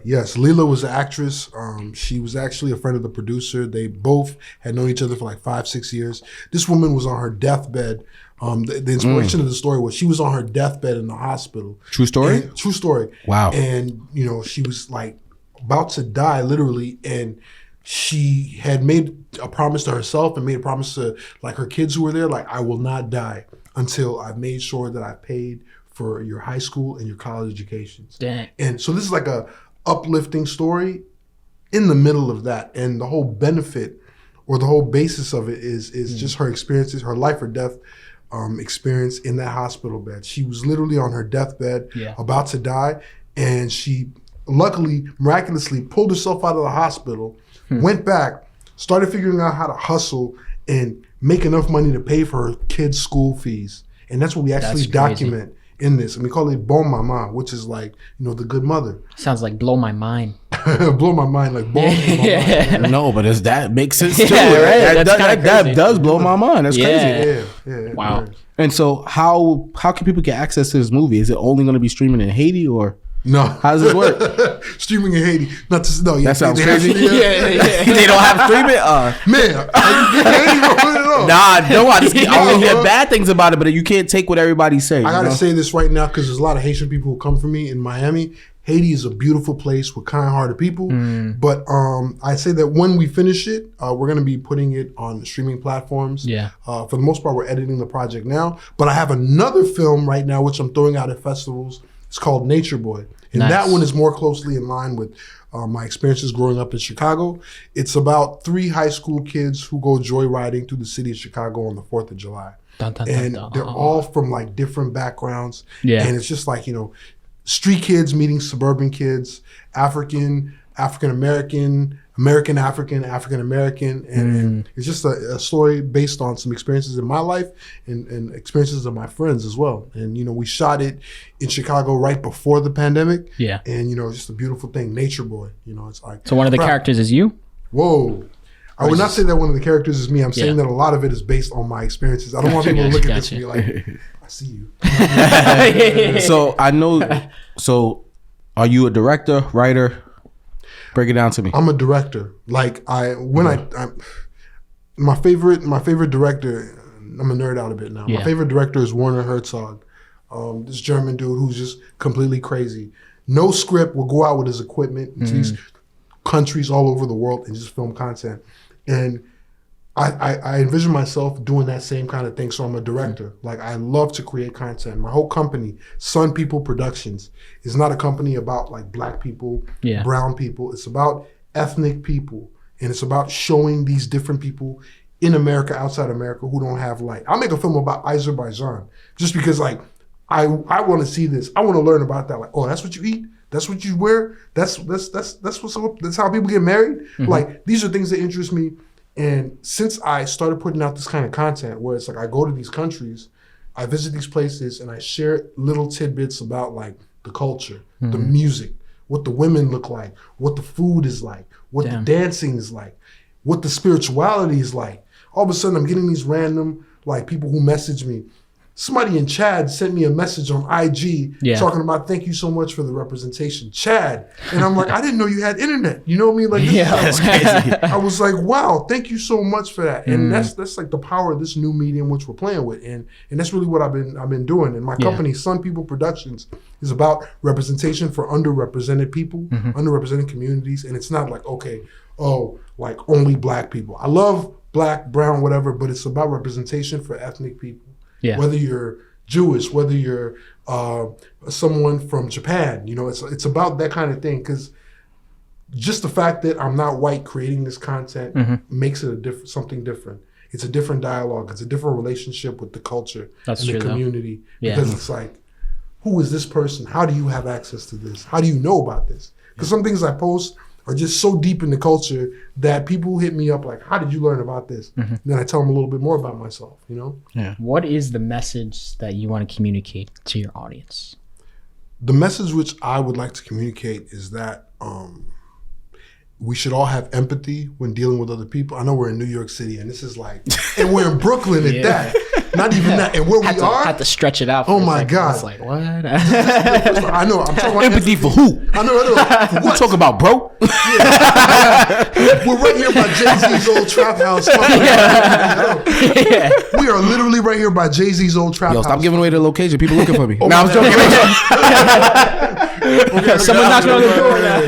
yes. Leela was the actress. She was actually a friend of the producer. They both had known each other for like 5-6 years. This woman was on her deathbed. The inspiration of the story was she was on her deathbed in the hospital. True story? True story. Wow. And, you know, she was like about to die literally. And she had made a promise to herself and made a promise to like her kids who were there, like, I will not die until I've made sure that I paid for your high school and your college educations. Dang. And so this is like a uplifting story in the middle of that. And the whole benefit or the whole basis of it is just her experiences, her life or death experience in that hospital bed. She was literally on her deathbed, about to die. And she luckily, miraculously pulled herself out of the hospital, went back, started figuring out how to hustle and make enough money to pay for her kids' school fees. And that's what we actually document in this. And we call it Bon Mama, which is like, you know, the good mother. Sounds like blow my mind. Blow my mind, like bon mama. No, but that makes sense too. Right? That does blow my mind. That's crazy. Yeah. Wow. And so how can people get access to this movie? Is it only going to be streaming in Haiti or? No. How does it work? Streaming in Haiti. That sounds crazy. They don't have streaming? Man, I only hear bad things about it, but you can't take what everybody says. I got to say this right now because there's a lot of Haitian people who come from me in Miami. Haiti is a beautiful place with kind-hearted people. But I say that when we finish it, we're going to be putting it on streaming platforms. Yeah. For the most part, we're editing the project now. But I have another film right now, which I'm throwing out at festivals. It's called Nature Boy. And that one is more closely in line with my experiences growing up in Chicago. It's about 3 high school kids who go joyriding through the city of Chicago on the 4th of July. They're all from like different backgrounds. Yeah. And it's just like, you know, street kids meeting suburban kids, African American, African American, and it's just a story based on some experiences in my life and experiences of my friends as well. And you know, we shot it in Chicago right before the pandemic. Yeah. And you know, it's just a beautiful thing. Nature Boy. You know, it's like so. One of the characters is you. Whoa. I would not say that one of the characters is me. I'm saying that a lot of it is based on my experiences. I don't want people to look at this and be like, I see you. So I know. So are you a director, writer? Break it down to me. I'm a director. Like my favorite director. I'm a nerd out a bit now. My favorite director is Werner Herzog, this German dude who's just completely crazy. No script, will go out with his equipment to these countries all over the world and just film content. And I envision myself doing that same kind of thing. So I'm a director. Like, I love to create content. My whole company, Sun People Productions, is not a company about like black people, brown people. It's about ethnic people. And it's about showing these different people in America, outside America, who don't have light. I'll make a film about Azerbaijan just because like I want to see this. I want to learn about that. Like, oh, that's what you eat? That's what you wear? That's what's up. That's how people get married? Mm-hmm. Like, these are things that interest me. And since I started putting out this kind of content where it's like I go to these countries, I visit these places, and I share little tidbits about like the culture, the music, what the women look like, what the food is like, what the dancing is like, what the spirituality is like. All of a sudden I'm getting these random like people who message me. Somebody in Chad sent me a message on IG talking about, thank you so much for the representation, Chad. And I'm like, I didn't know you had internet. You know what I mean? Like, that's crazy. I was like, wow, thank you so much for that. And that's like the power of this new medium which we're playing with. And that's really what I've been doing. And my company, Sun People Productions, is about representation for underrepresented people, underrepresented communities. And it's not like, okay, like only black people. I love black, brown, whatever, but it's about representation for ethnic people. Yeah. Whether you're Jewish, whether you're someone from Japan, you know, it's about that kind of thing. Because just the fact that I'm not white creating this content makes it something different. It's a different dialogue. It's a different relationship with the culture and the community. Because it's like, who is this person? How do you have access to this? How do you know about this? Because some things I post are just so deep in the culture that people hit me up like, how did you learn about this? And then I tell them a little bit more about myself, you know? Yeah. What is the message that you want to communicate to your audience? The message which I would like to communicate is that we should all have empathy when dealing with other people. I know we're in New York City, and this is like, and we're in Brooklyn at that. Not even that. And where we are, had to stretch it out. Oh my God! It's like, what? I know. I'm talking about empathy for who? I know. For what? Talk about, bro. We're right here by Jay-Z's old trap house. We are literally right here by Jay-Z's old trap house. Yo, stop giving away the location. People looking for me. No, I'm joking. Someone knocking on the door now.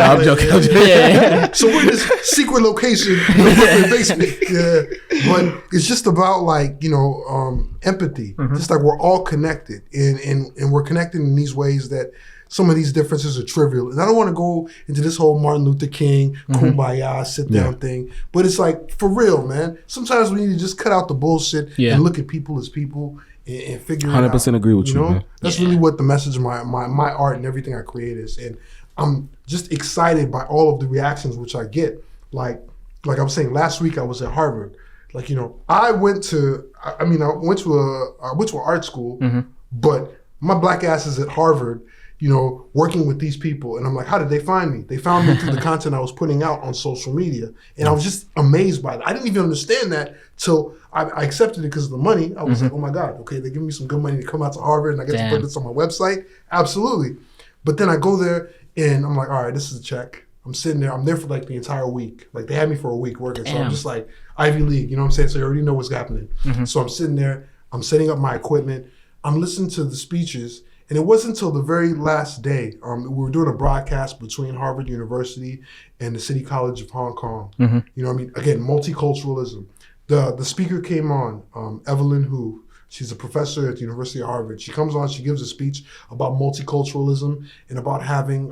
I'm joking. So we're in this secret location in the Brooklyn basement. Yeah. But it's just about like, you know, empathy. Just like we're all connected and we're connected in these ways that some of these differences are trivial. And I don't want to go into this whole Martin Luther King, kumbaya, sit down thing. But it's like, for real, man. Sometimes we need to just cut out the bullshit and look at people as people and figure it out. 100% agree with you, know? man. That's really what the message of my art and everything I create is. And I'm just excited by all of the reactions which I get. Like I was saying, last week I was at Harvard. Like, you know, I went to art school, but my black ass is at Harvard, you know, working with these people. And I'm like, how did they find me? They found me through the content I was putting out on social media. And I was just amazed by that. I didn't even understand that till I accepted it because of the money. I was like, oh my God, okay, they're giving me some good money to come out to Harvard and I get to put this on my website. Absolutely. But then I go there and I'm like, all right, this is a check. I'm sitting there. I'm there for like the entire week. Like they had me for a week working. So I'm just like Ivy League, you know what I'm saying? So you already know what's happening. So I'm sitting there. I'm setting up my equipment. I'm listening to the speeches. And it wasn't until the very last day, we were doing a broadcast between Harvard University and the City College of Hong Kong. You know what I mean? Again, multiculturalism. The speaker came on, Evelyn Hu. She's a professor at the University of Harvard. She comes on, she gives a speech about multiculturalism and about having,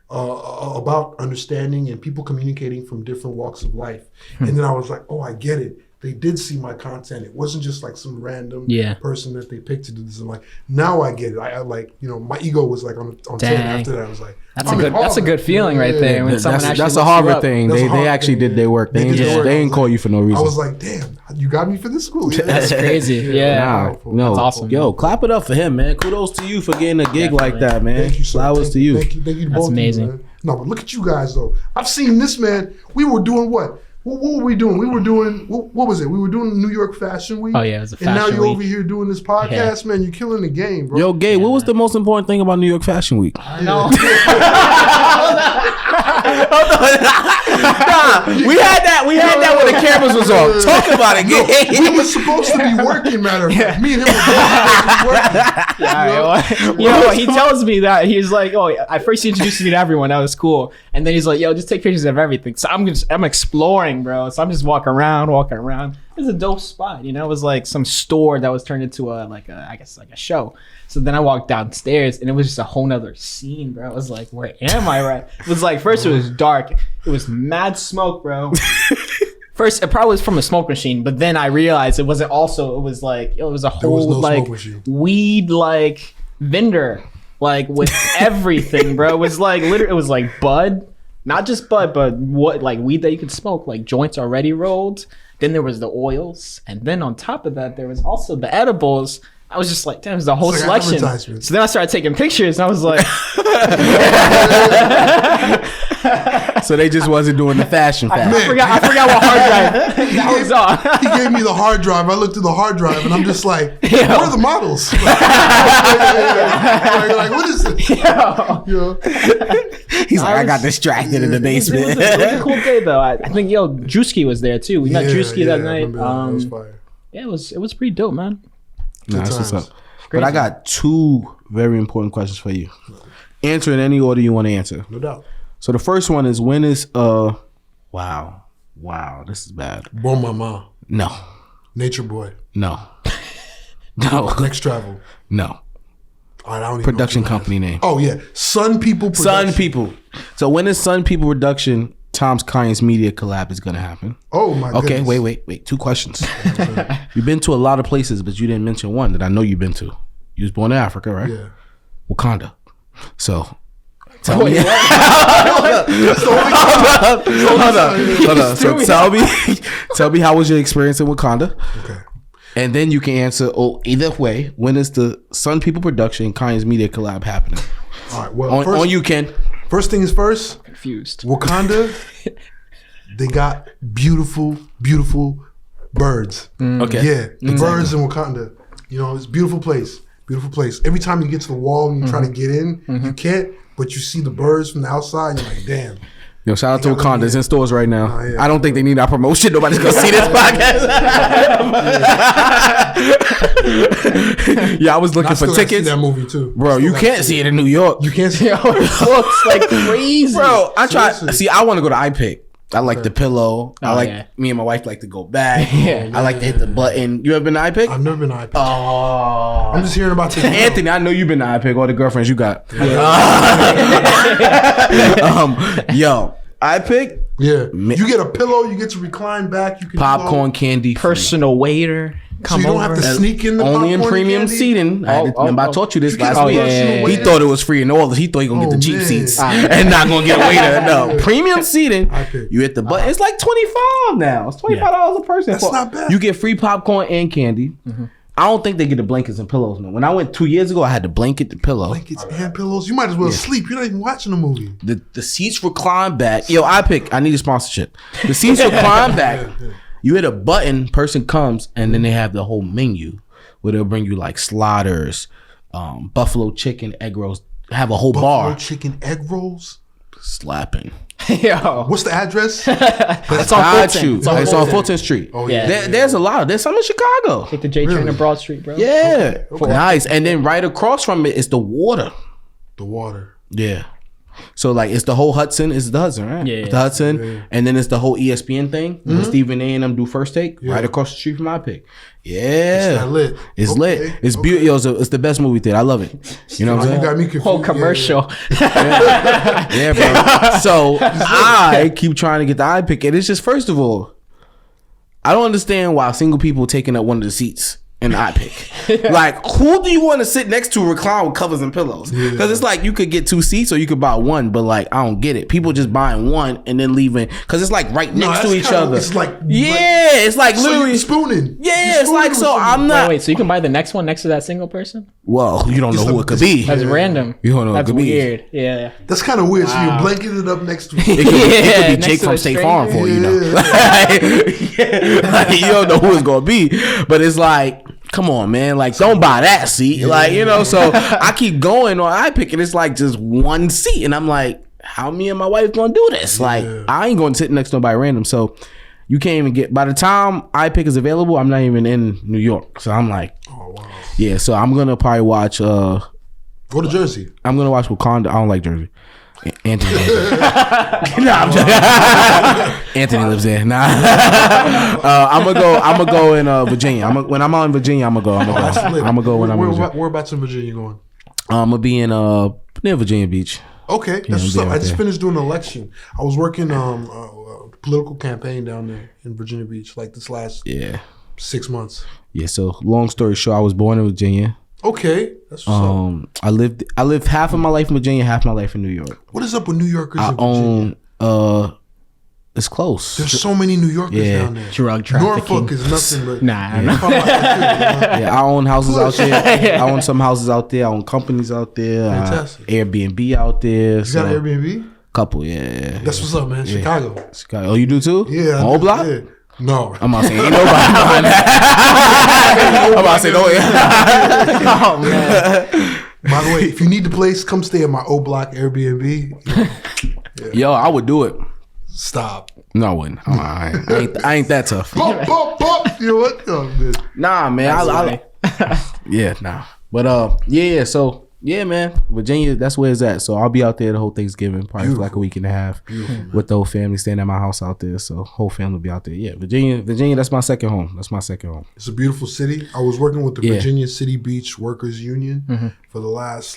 about understanding and people communicating from different walks of life. And then I was like, oh, I get it. They did see my content. It wasn't just like some random person that they picked to do this. I'm like, now I get it. I like, you know, my ego was like on 10 after that. I was like, that's a good feeling right there. When someone actually that's a Harvard thing. They actually did their work. They ain't call you for no reason. I was like, damn, you got me for this school. That's crazy. Yeah. No, that's awesome. Yo, clap it up for him, man. Kudos to you for getting a gig like that, man. Thank you, sir. Flowers to you. Thank you that's amazing. You, no, but look at you guys though. I've seen this, man. We were doing what? What were we doing? We were doing, what was it? We were doing New York Fashion Week. Oh, yeah, it was a Fashion Week. And now you're over here doing this podcast, man. You're killing the game, bro. Yo, Gabe, what was the most important thing about New York Fashion Week? I know. We had that when the cameras was off. Talk about it. We were supposed to be working, matter of fact. Me and him were both supposed to be working. He tells me that he's like, oh, at first he introduced me to everyone, that was cool, and then he's like, yo, just take pictures of everything. So I'm exploring, bro. So I'm just walking around. It's a dope spot, you know. It was like some store that was turned into a show. So then I walked downstairs and it was just a whole nother scene, bro. I was like, where am I right? It was like, first it was dark. It was mad smoke, bro. First, it probably was from a smoke machine, but then I realized it wasn't also, it was like, it was a whole like weed like vendor, like with everything, bro. It was like, literally, it was like bud, not just bud, but what, like weed that you could smoke, like joints already rolled. Then there was the oils. And then on top of that, there was also the edibles. I was just like, damn, there's a whole selection. So then I started taking pictures and I was like, so they just wasn't doing the fashion. I forgot what hard drive that was on. He gave me the hard drive. I looked at the hard drive and I'm just like, where are the models? Like, what is this? He's like, I got distracted in the basement. It was a cool day though. I think Drewski was there too. We met Drewski that night. That was fire. Yeah, it was pretty dope, man. Nah, that's what's up. But I got two very important questions for you. Answer in any order you want to answer. No doubt. So the first one is, when is wow, this is bad. Bon Mama. No. Nature Boy. No. No. Next Travel. No. All right, I don't even Production company name. Oh yeah, Sun People Production. Sun People. So when is Sun People Production Tom's Conyers Media collab is gonna happen? Oh my goodness. Okay, wait. Two questions. You've been to a lot of places, but you didn't mention one that I know you've been to. You was born in Africa, right? Yeah. Wakanda. So tell me. Hold on. So tell me how was your experience in Wakanda? Okay. And then you can answer either way. When is the Sun People Production Conyers Media collab happening? All right. Well, on you, Ken. First things first. Confused. Wakanda, they got beautiful, beautiful birds. Okay. Yeah, the birds in Wakanda. You know, it's a beautiful place. Beautiful place. Every time you get to the wall and you try to get in, you can't, but you see the birds from the outside and you're like, damn. Yo, shout out to Wakanda. It's in stores right now. Yeah. I don't think they need our promotion. Nobody's gonna see this podcast. Yeah, I was looking for tickets. See that movie too, bro. You can't see it in New York. You can't see it. It looks like crazy, bro. I try. See, I want to go to iPick. I like the pillow. Me and my wife like to go back. I like to hit the button. You ever been to iPick? I've never been to iPick. Oh, I'm just hearing about this. Anthony, I know you've been to iPick. All the girlfriends you got. Yo, iPick. Yeah, you get a pillow. You get to recline back. You can popcorn, candy, personal waiter. So you don't have to sneak in the only in premium seating. I taught you this last week. He thought it was free in all this. He thought he gonna get the cheap seats and not gonna get a waiter. No, premium seating. You hit the button. It's like $25 now. It's $25 a person. That's not bad. You get free popcorn and candy. I don't think they get the blankets and pillows. No. When I went 2 years ago, I had the blanket, the pillow. Blankets and pillows. You might as well sleep. You're not even watching a movie. The seats recline back. Yo, I need a sponsorship. The seats recline back. You hit a button, person comes, and then they have the whole menu where they'll bring you like sliders, buffalo chicken, egg rolls. Have a whole bar. Buffalo chicken, egg rolls. Slapping. Yo. What's the address? It's on Fulton. It's on Fulton Street. Oh yeah. There's a lot. There's some in Chicago. Take the J train to Broad Street, bro. Yeah. Okay. Nice. And then right across from it is the water. The water. Yeah. So like it's the whole Hudson. It's the Hudson, right? Yeah. The Hudson, and then it's the whole ESPN thing. Stephen A and them do First Take right across the street from my pick. Yeah, it's lit. It's lit. It's beautiful. It's the best movie theater. I love it. You know what I'm saying? You got me confused. Whole commercial. Yeah, bro. So I keep trying to get the iPick, and it's just, first of all, I don't understand why single people taking up one of the seats in the iPick. Like, who do you want to sit next to recline with covers and pillows? Because it's like you could get 2 seats or you could buy one, but like I don't get it. People just buying one and then leaving because it's like right next to each other. It's like it's like so literally spooning. Yeah, it's like, so I'm not. Wait, so you can buy the next one next to that single person? Well, you don't know who it could be. That's random. You don't know who it That's could be. weird. Yeah. That's kind of weird. So you're blanketed up next to It could be next Jake to from a State stranger. Farm for you know. Like, you don't know who it's gonna be, but it's like, come on, man. Like, don't buy that seat. Like, you know, so I keep going on iPick and it's like just one seat. And I'm like, how me and my wife gonna do this? Like, I ain't gonna sit next to nobody random. So you can't even get, by the time iPick is available, I'm not even in New York. So I'm like, oh wow. Yeah, so I'm gonna probably watch go to Jersey. I'm gonna watch Wakanda. I don't like Jersey. Anthony I'm joking. Anthony lives there. Nah. I'm gonna go in Virginia. When I'm out in Virginia, I'm gonna go when I'm in Virginia. Whereabouts in Virginia you going? I'm gonna be in near Virginia Beach. Okay, that's what's up. I just finished doing an election. I was working a political campaign down there in Virginia Beach, like this last 6 months. Yeah. So long story short, I was born in Virginia. Okay, that's what's up. I lived half of my life in Virginia, half my life in New York. What is up with New Yorkers in Virginia? It's close. There's so many New Yorkers down there. Drug trafficking. Norfolk is nothing but I own houses out there. I own some houses out there. I own companies out there. Fantastic. Airbnb out there. You got an Airbnb? Couple, yeah. That's what's up, man. Chicago. Oh, you do too? Yeah. On block? Yeah. No. I'm about to say, ain't nobody behind that. I'm about to say, no. Oh, man. By the way, if you need the place, come stay at my O Block Airbnb. Yo, I would do it. Stop. No, I wouldn't. I ain't that tough. Bop, bop, bop. You know what? Oh, man. Nah, man. Yeah, nah. But yeah. So yeah, man. Virginia, that's where it's at. So I'll be out there the whole Thanksgiving, probably for like a week and a half, with the whole family staying at my house out there. So whole family will be out there. Yeah, Virginia. That's my second home. It's a beautiful city. I was working with the Virginia City Beach Workers Union for the last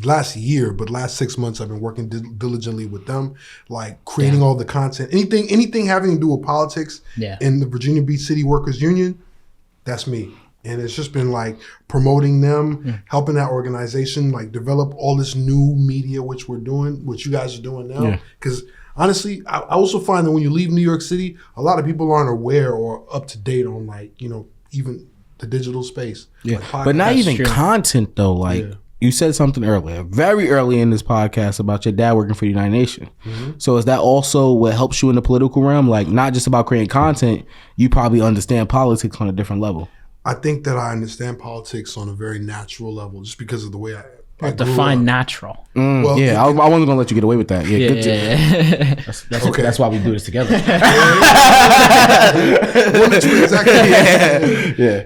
last year, but last 6 months I've been working diligently with them, like creating all the content, anything having to do with politics in the Virginia Beach City Workers Union. That's me. And it's just been like promoting them, helping that organization like develop all this new media, which we're doing, which you guys are doing now. Because honestly, I also find that when you leave New York City, a lot of people aren't aware or up to date on even the digital space. Yeah, like but not even content though. Like you said something earlier, very early in this podcast about your dad working for the United Nations. So is that also what helps you in the political realm? Like not just about creating content, you probably understand politics on a different level. I think that I understand politics on a very natural level, just because of the way I define natural. I wasn't gonna let you get away with that. That's why we do this together.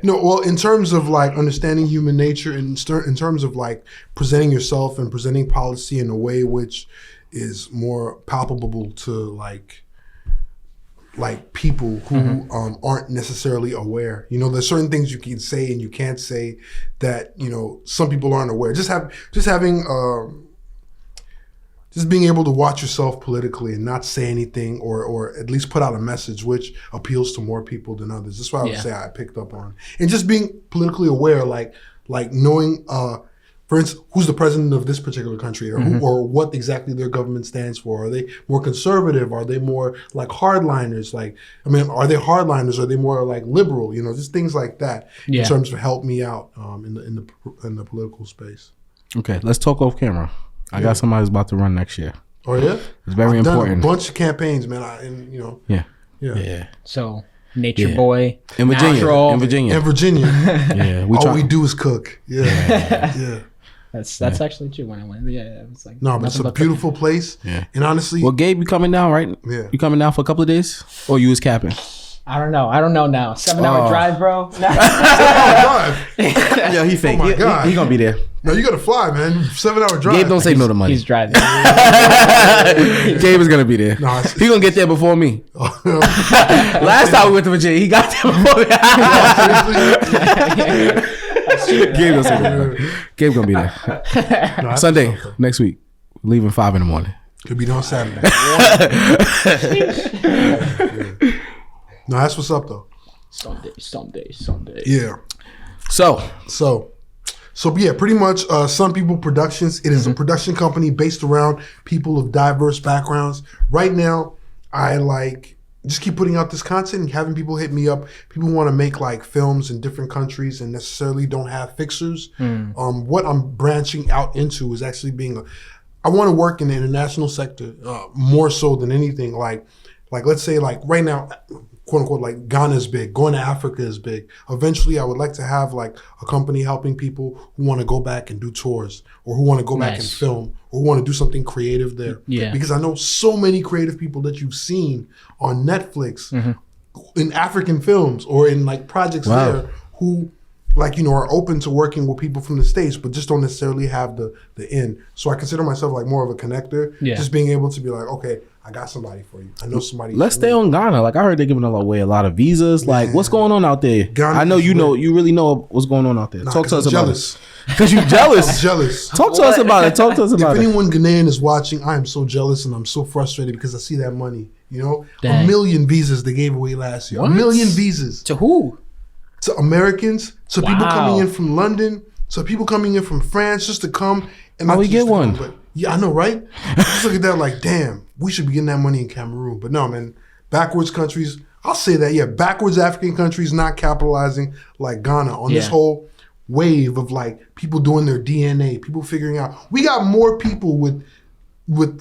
No, well, in terms of like understanding human nature, in terms of like presenting yourself and presenting policy in a way which is more palpable to like people who aren't necessarily aware. There's certain things you can say and you can't say that some people aren't aware. Just being able to watch yourself politically and not say anything or at least put out a message which appeals to more people than others. That's what I would say I picked up on. And just being politically aware, like knowing for instance, who's the president of this particular country, or or what exactly their government stands for? Are they more conservative? Are they more like hardliners? Are they hardliners? Are they more like liberal? Just things like that in terms of help me out in the political space. Okay, let's talk off camera. I got somebody who's about to run next year. Oh yeah, it's very important. Done a bunch of campaigns, man. Yeah. So. Nature boy in Virginia. Natural. In Virginia. All we do is cook. Yeah. That's actually true. When I went, it's like no, but it's a beautiful place. Yeah, and honestly, well, Gabe, you coming down, right? Yeah, you coming down for a couple of days, or you was capping? I don't know now. 7-hour drive, bro. 7-hour drive. Yo, he fake. He gonna be there. No, you gotta fly, man. 7-hour drive. Gabe don't say no to money. He's driving. Gabe is gonna be there. No, he gonna get there before me. Last time we went to Virginia, he got there before me. Gabe don't say no. Gabe gonna be there. No, Sunday next week. Leaving 5 a.m. Could be on Saturday. No, that's what's up though. Someday. Yeah. So yeah, pretty much Some People Productions. It is a production company based around people of diverse backgrounds. Right now, I just keep putting out this content and having people hit me up. People want to make like films in different countries and necessarily don't have fixers. What I'm branching out into is actually I want to work in the international sector more so than anything. Like let's say like right now, quote unquote, like Ghana is big, going to Africa is big. Eventually, I would like to have like a company helping people who want to go back and do tours, or who want to go back and film, or who want to do something creative there. Yeah. Because I know so many creative people that you've seen on Netflix in African films or in like projects there who, like, you know, are open to working with people from the States, but just don't necessarily have the in. So I consider myself like more of a connector. Yeah. Just being able to be like, okay, I got somebody for you. I know somebody. Let's stay on Ghana. Like, I heard they're giving away a lot of visas. Like, what's going on out there? Ghana I know is you know, lit. you really know what's going on out there. Talk to us about jealous. it. Because you jealous. I'm jealous. Talk to us about it. Talk to us about If it. anyone Ghanaian is watching, I am so jealous and I'm so frustrated because I see that money. You know, Dang. 1 million visas they gave away last year. What? 1 million visas To who? to Americans, to people Wow. coming in from London, to people coming in from France just to come. And How not we just get to one? come, but yeah, I know, right? Just look at that like, damn, we should be getting that money in Cameroon. But no, man, backwards countries, I'll say that, yeah, backwards African countries not capitalizing like Ghana on this Yeah. whole wave of like people doing their DNA, people figuring out. We got more people with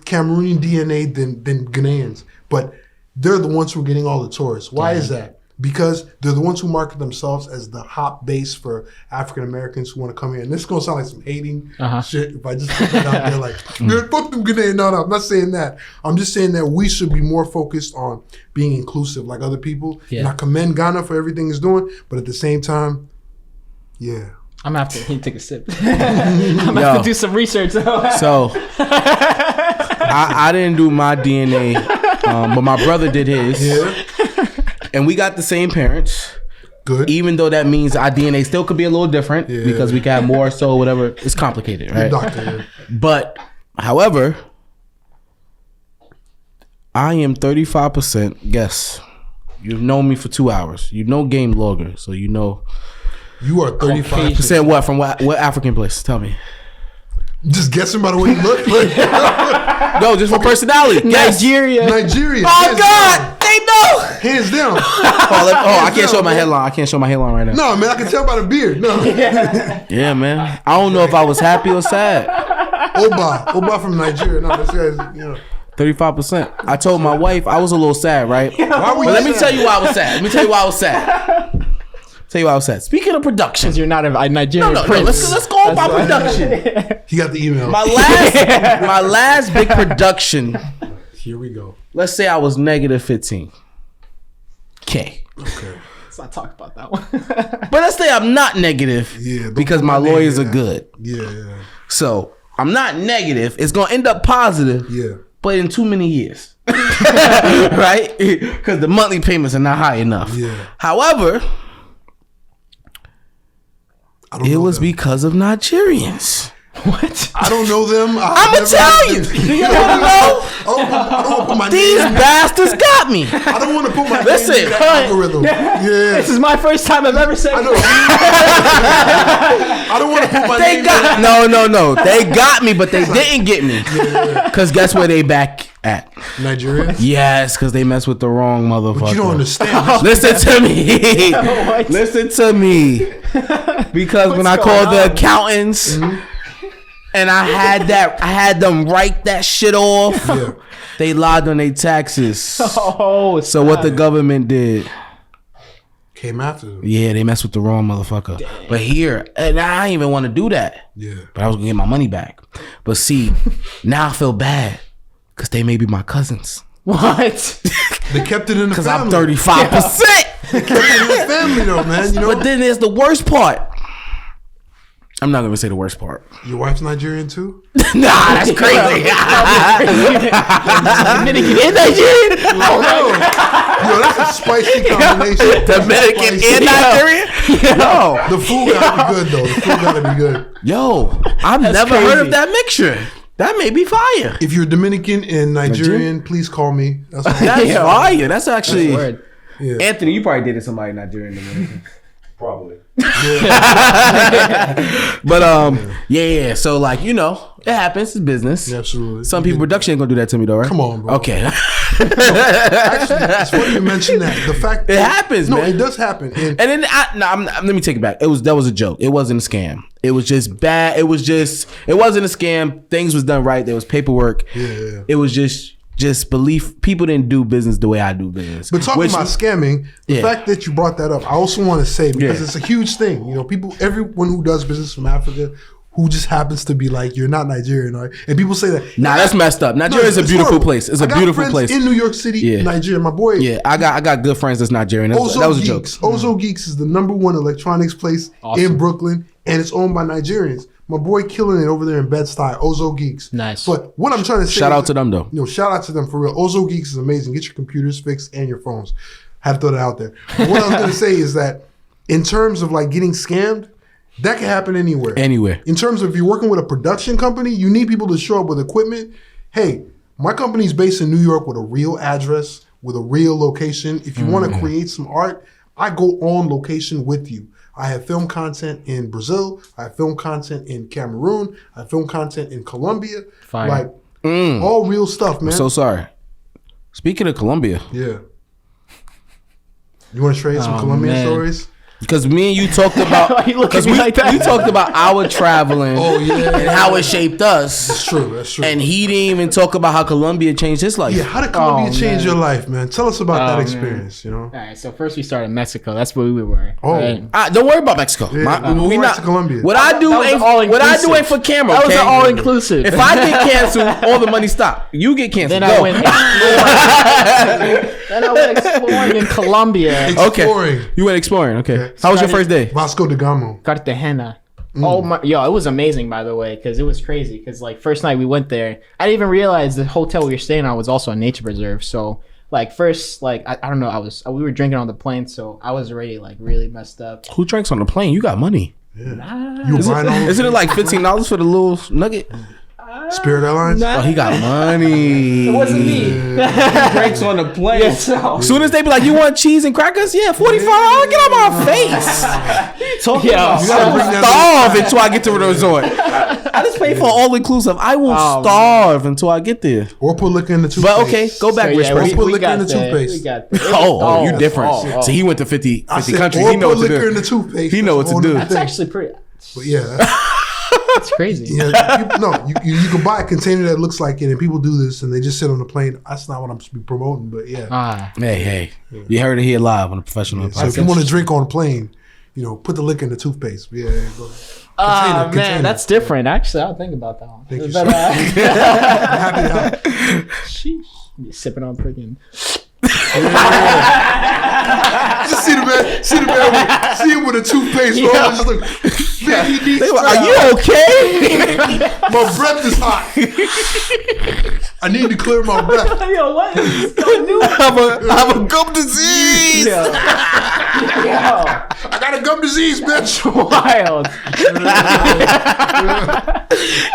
Cameroonian DNA than Ghanaians, but they're the ones who are getting all the tourists. Why is that? Because they're the ones who market themselves as the hot base for African Americans who want to come here. And this is going to sound like some hating shit if I just put that out there like, man, fuck them Ghanaians. No, I'm not saying that. I'm just saying that we should be more focused on being inclusive like other people. Yeah. And I commend Ghana for everything it's doing, but at the same time, yeah. I'm gonna have to take a sip. I'm gonna have to do some research. So, I didn't do my DNA, but my brother did his. Yeah. And we got the same parents. Good. Even though that means our DNA still could be a little different because we can have more, so whatever. It's complicated, right? Doctor, yeah. But, however, I am 35%. Guess. You've known me for 2 hours. You know Game Logger, so you know. You are 35%. Percent what? From what African place? Tell me. Just guessing by the way you look. No, just for personality. Guess. Nigeria. Nigeria. Oh, God. They know. Hands down. I can't show my headline. I can't show my headline right now. No, man, I can tell by the beard. No. Yeah, man. I don't know if I was happy or sad. Oba from Nigeria. No, this guy's, you know. 35%. I told my wife I was a little sad, right? Why were But you let me sad? tell you why I was sad. Speaking of production. Because you're not a Nigerian No, prince. let's go on by production. He got the email. My last big production. Here we go. Let's say I was negative 15. Okay. Okay. Let's not talk about that one. But let's say I'm not negative don't because put my my name lawyers in are that. good. Yeah. So I'm not negative. It's gonna end up positive. Yeah. But in too many years. Right? Because the monthly payments are not high enough. Yeah. However, I don't it know was them. because of Nigerians. What? I don't know them. I'm Italian. Do you want to know? I don't want to put my These name. bastards got me. I don't want to put my Listen, name in that algorithm. Yeah. This is my first time I've ever said I know. I don't want to put my They name got in no. They got me, but they didn't get me. Cause guess where they back at? Nigeria. Yes, cause they messed with the wrong motherfucker. But you don't understand. Listen to me. What? Listen to me. Because when I called the accountants and I had them write that shit off, Yeah. they lied on their taxes. Oh, So what the government did? Came after them. Yeah, they messed with the wrong motherfucker. Dang. But here, and I didn't even want to do that. Yeah. But I was gonna get my money back. But see, now I feel bad because they may be my cousins. What? They kept it in the Because family. I'm 35%. They kept it in the family though, man. You know. But then there's the worst part. I'm not gonna say the worst part. Your wife's Nigerian too? Nah, that's crazy. Dominican and Nigerian? Oh no. Yo, that's a spicy combination. Dominican Spicy. and Nigerian? Yo. The food gotta be good though. The food gotta be good. Yo, I've never heard of that mixture. That may be fire. If you're Dominican and Nigerian, please call me. That's all. That's fire. That's actually. Word. Yeah. Anthony, you probably dated somebody Nigerian Dominican. Probably. But yeah. So like, you know, it happens. It's business. Yeah, absolutely. Some people production ain't gonna do that to me though, right? Come on, bro. Okay. Actually, it's funny you mention that. The fact It happens, no, man. it does happen. And And then let me take it back. That was a joke. It wasn't a scam. It was just bad. It wasn't a scam. Things was done right. There was paperwork. yeah. It was just just belief. People didn't do business the way I do business. But talking about scamming, the fact that you brought that up, I also want to say, because it's a huge thing. You know, everyone who does business from Africa, who just happens to be like, you're not Nigerian, right? And people say that. Nah, that's messed up. Nigeria is a beautiful place. It's a beautiful place. In New York City, Nigeria, my boy. Yeah, I got good friends that's Nigerian. That was a joke. Ozo Geeks is the #1 electronics place in Brooklyn, and it's owned by Nigerians. My boy killing it over there in Bed-Stuy, Ozo Geeks. Nice. But what I'm trying to say, shout out to them though. Shout out to them for real. Ozo Geeks is amazing. Get your computers fixed and your phones. Have to throw that out there. But what I was gonna say is that in terms of like getting scammed, that can happen anywhere. Anywhere. In terms of if you're working with a production company, you need people to show up with equipment. Hey, my company's based in New York with a real address, with a real location. If you want to create some art, I go on location with you. I have film content in Brazil. I have film content in Cameroon. I have film content in Colombia. Fire. Like, all real stuff, man. I'm so sorry. Speaking of Colombia. Yeah. You want to trade some Colombian stories? Because me and you talked about, because we talked about our traveling and how it shaped us. That's true. That's true. And he didn't even talk about how Colombia changed his life. Yeah, how did Colombia change your life, man? Tell us about that experience, you know? All right, so first we started in Mexico. That's where we were. Oh. Right? Don't worry about Mexico. Yeah, we not to Colombia. What I do ain't for camera. That was okay? all inclusive. If I get canceled, all the money stop. You get canceled. Then I went exploring. Then I went exploring in Colombia. Exploring. Okay. You went exploring. Okay. How was your first day? Vasco da Gama. Cartagena. Oh my, it was amazing, by the way, because it was crazy. Because like first night we went there, I didn't even realize the hotel we were staying on was also a nature preserve. So like first, like I don't know, we were drinking on the plane, so I was already like really messed up. Who drinks on the plane? You got money. Yeah. Isn't it like $15 for the little nugget? Spirit Airlines? Nah. Oh, he got money. It wasn't me. Drinks on the plane. Yeah, so. As soon as they be like, you want cheese and crackers? Yeah, $45. Get out my face. Talking about I will starve until I get to the resort. I just pay for all inclusive. I will starve until I get there. Or put liquor in the toothpaste. But okay, go back, Rich. Or put liquor in the toothpaste. We got there. Oh, you different. So he went to 50 countries. He knows what to do. Liquor in the toothpaste. He know what to do. That's actually pretty. But yeah. It's crazy. Yeah, you can buy a container that looks like it, and people do this, and they just sit on the plane. That's not what I'm supposed to be promoting, but yeah. Hey, you heard it here live on a professional podcast. So if you want to drink on a plane, put the liquor in the toothpaste. Yeah, go. Man, that's different. Actually, I'll think about that one. Thank you, But, I'm happy to help. sheesh. You're sipping on freaking. Just see the man, see him with a toothpaste roll. Just like, man, he needs. Are you okay? My breath is hot. I need to clear my breath. Yo, what is so new? I have a gum disease. Yo. I got a gum disease, bitch. Wild.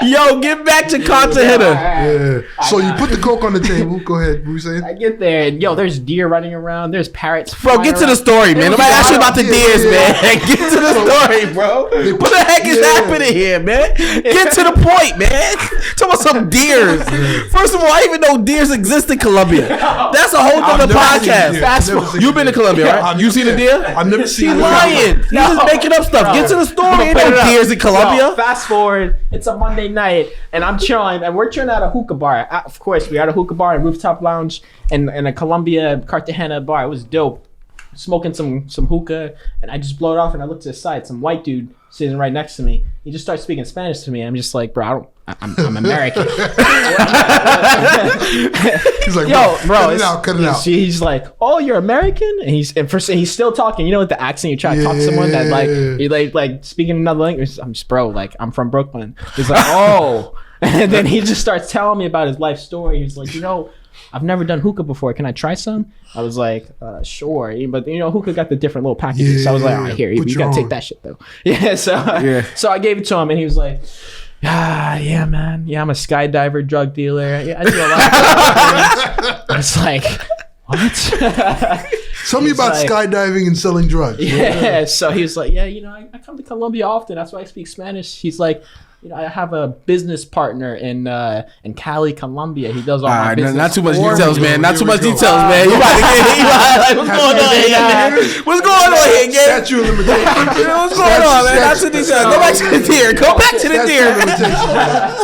Yo, get back to Cartagena. Yeah. So you put the Coke on the table. Go ahead. What were you saying? I get there and there's deer running around. There's parrots. Bro, get to the story, man. Nobody asked you about the deers, man. Get to the story, bro. What the heck is happening here, man? Get to the point, man. Talk about some deers. First of all, I didn't even know deers exist in Colombia. That's a whole other podcast. You've been to Colombia, right? You seen a deer? I've never seen. She's lying. You just making up stuff. Get to the story. Ain't no deers in Colombia. Fast forward. It's a Monday night, and I'm chilling, and we're chilling at a hookah bar. Of course, we had a hookah bar and rooftop lounge in a Colombia Cartagena bar. It was dope. Smoking some hookah, and I just blow it off, and I look to the side. Some white dude sitting right next to me. He just starts speaking Spanish to me. I'm just like, bro, I'm American. He's like, yo, bro, cut it out. He's like, oh, you're American, and he's still talking. You know, with the accent, you try to talk to someone that like speaking another language. I'm just, bro, like I'm from Brooklyn. He's like, oh, and then he just starts telling me about his life story. He's like, I've never done hookah before. Can I try some? I was like, sure. But hookah got the different little packages. So I was like, all right, here, you gotta take that shit though. So I gave it to him, and he was like, yeah, man. Yeah, I'm a skydiver, drug dealer. Yeah, I do a lot of things. I was like, what? Tell me about skydiving and selling drugs. Yeah. So he was like, yeah, I come to Colombia often. That's why I speak Spanish. He's like, I have a business partner in Cali, Colombia. He does all my business. Not too much for details, me." man. Not too much details, man. You about to get what's going on here, man? What's going on here, gang? Statute of limitations. What's going on, man? Not too details. Go back to the deer. Go back to the deer.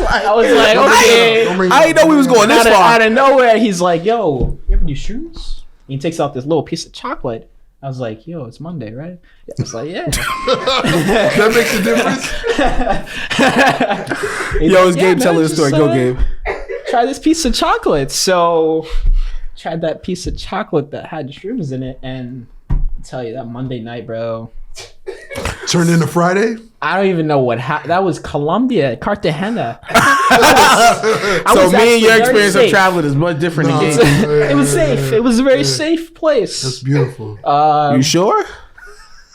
I was like, okay. I didn't know we was going this far. Out of nowhere, he's like, "Yo, you ever do shrooms?" He takes out this little piece of chocolate. I was like, "Yo, it's Monday, right?" I was like, "Yeah." That makes a difference. Yo, it's Gabe telling the story. Go, Gabe. Try this piece of chocolate. So, tried that piece of chocolate that had shrooms in it, and I'll tell you that Monday night, bro. Turned into Friday. I don't even know what happened. That was Colombia, Cartagena. So me and your experience of traveling is much different than Gabe. It was safe. It was a very safe place. That's beautiful. You sure?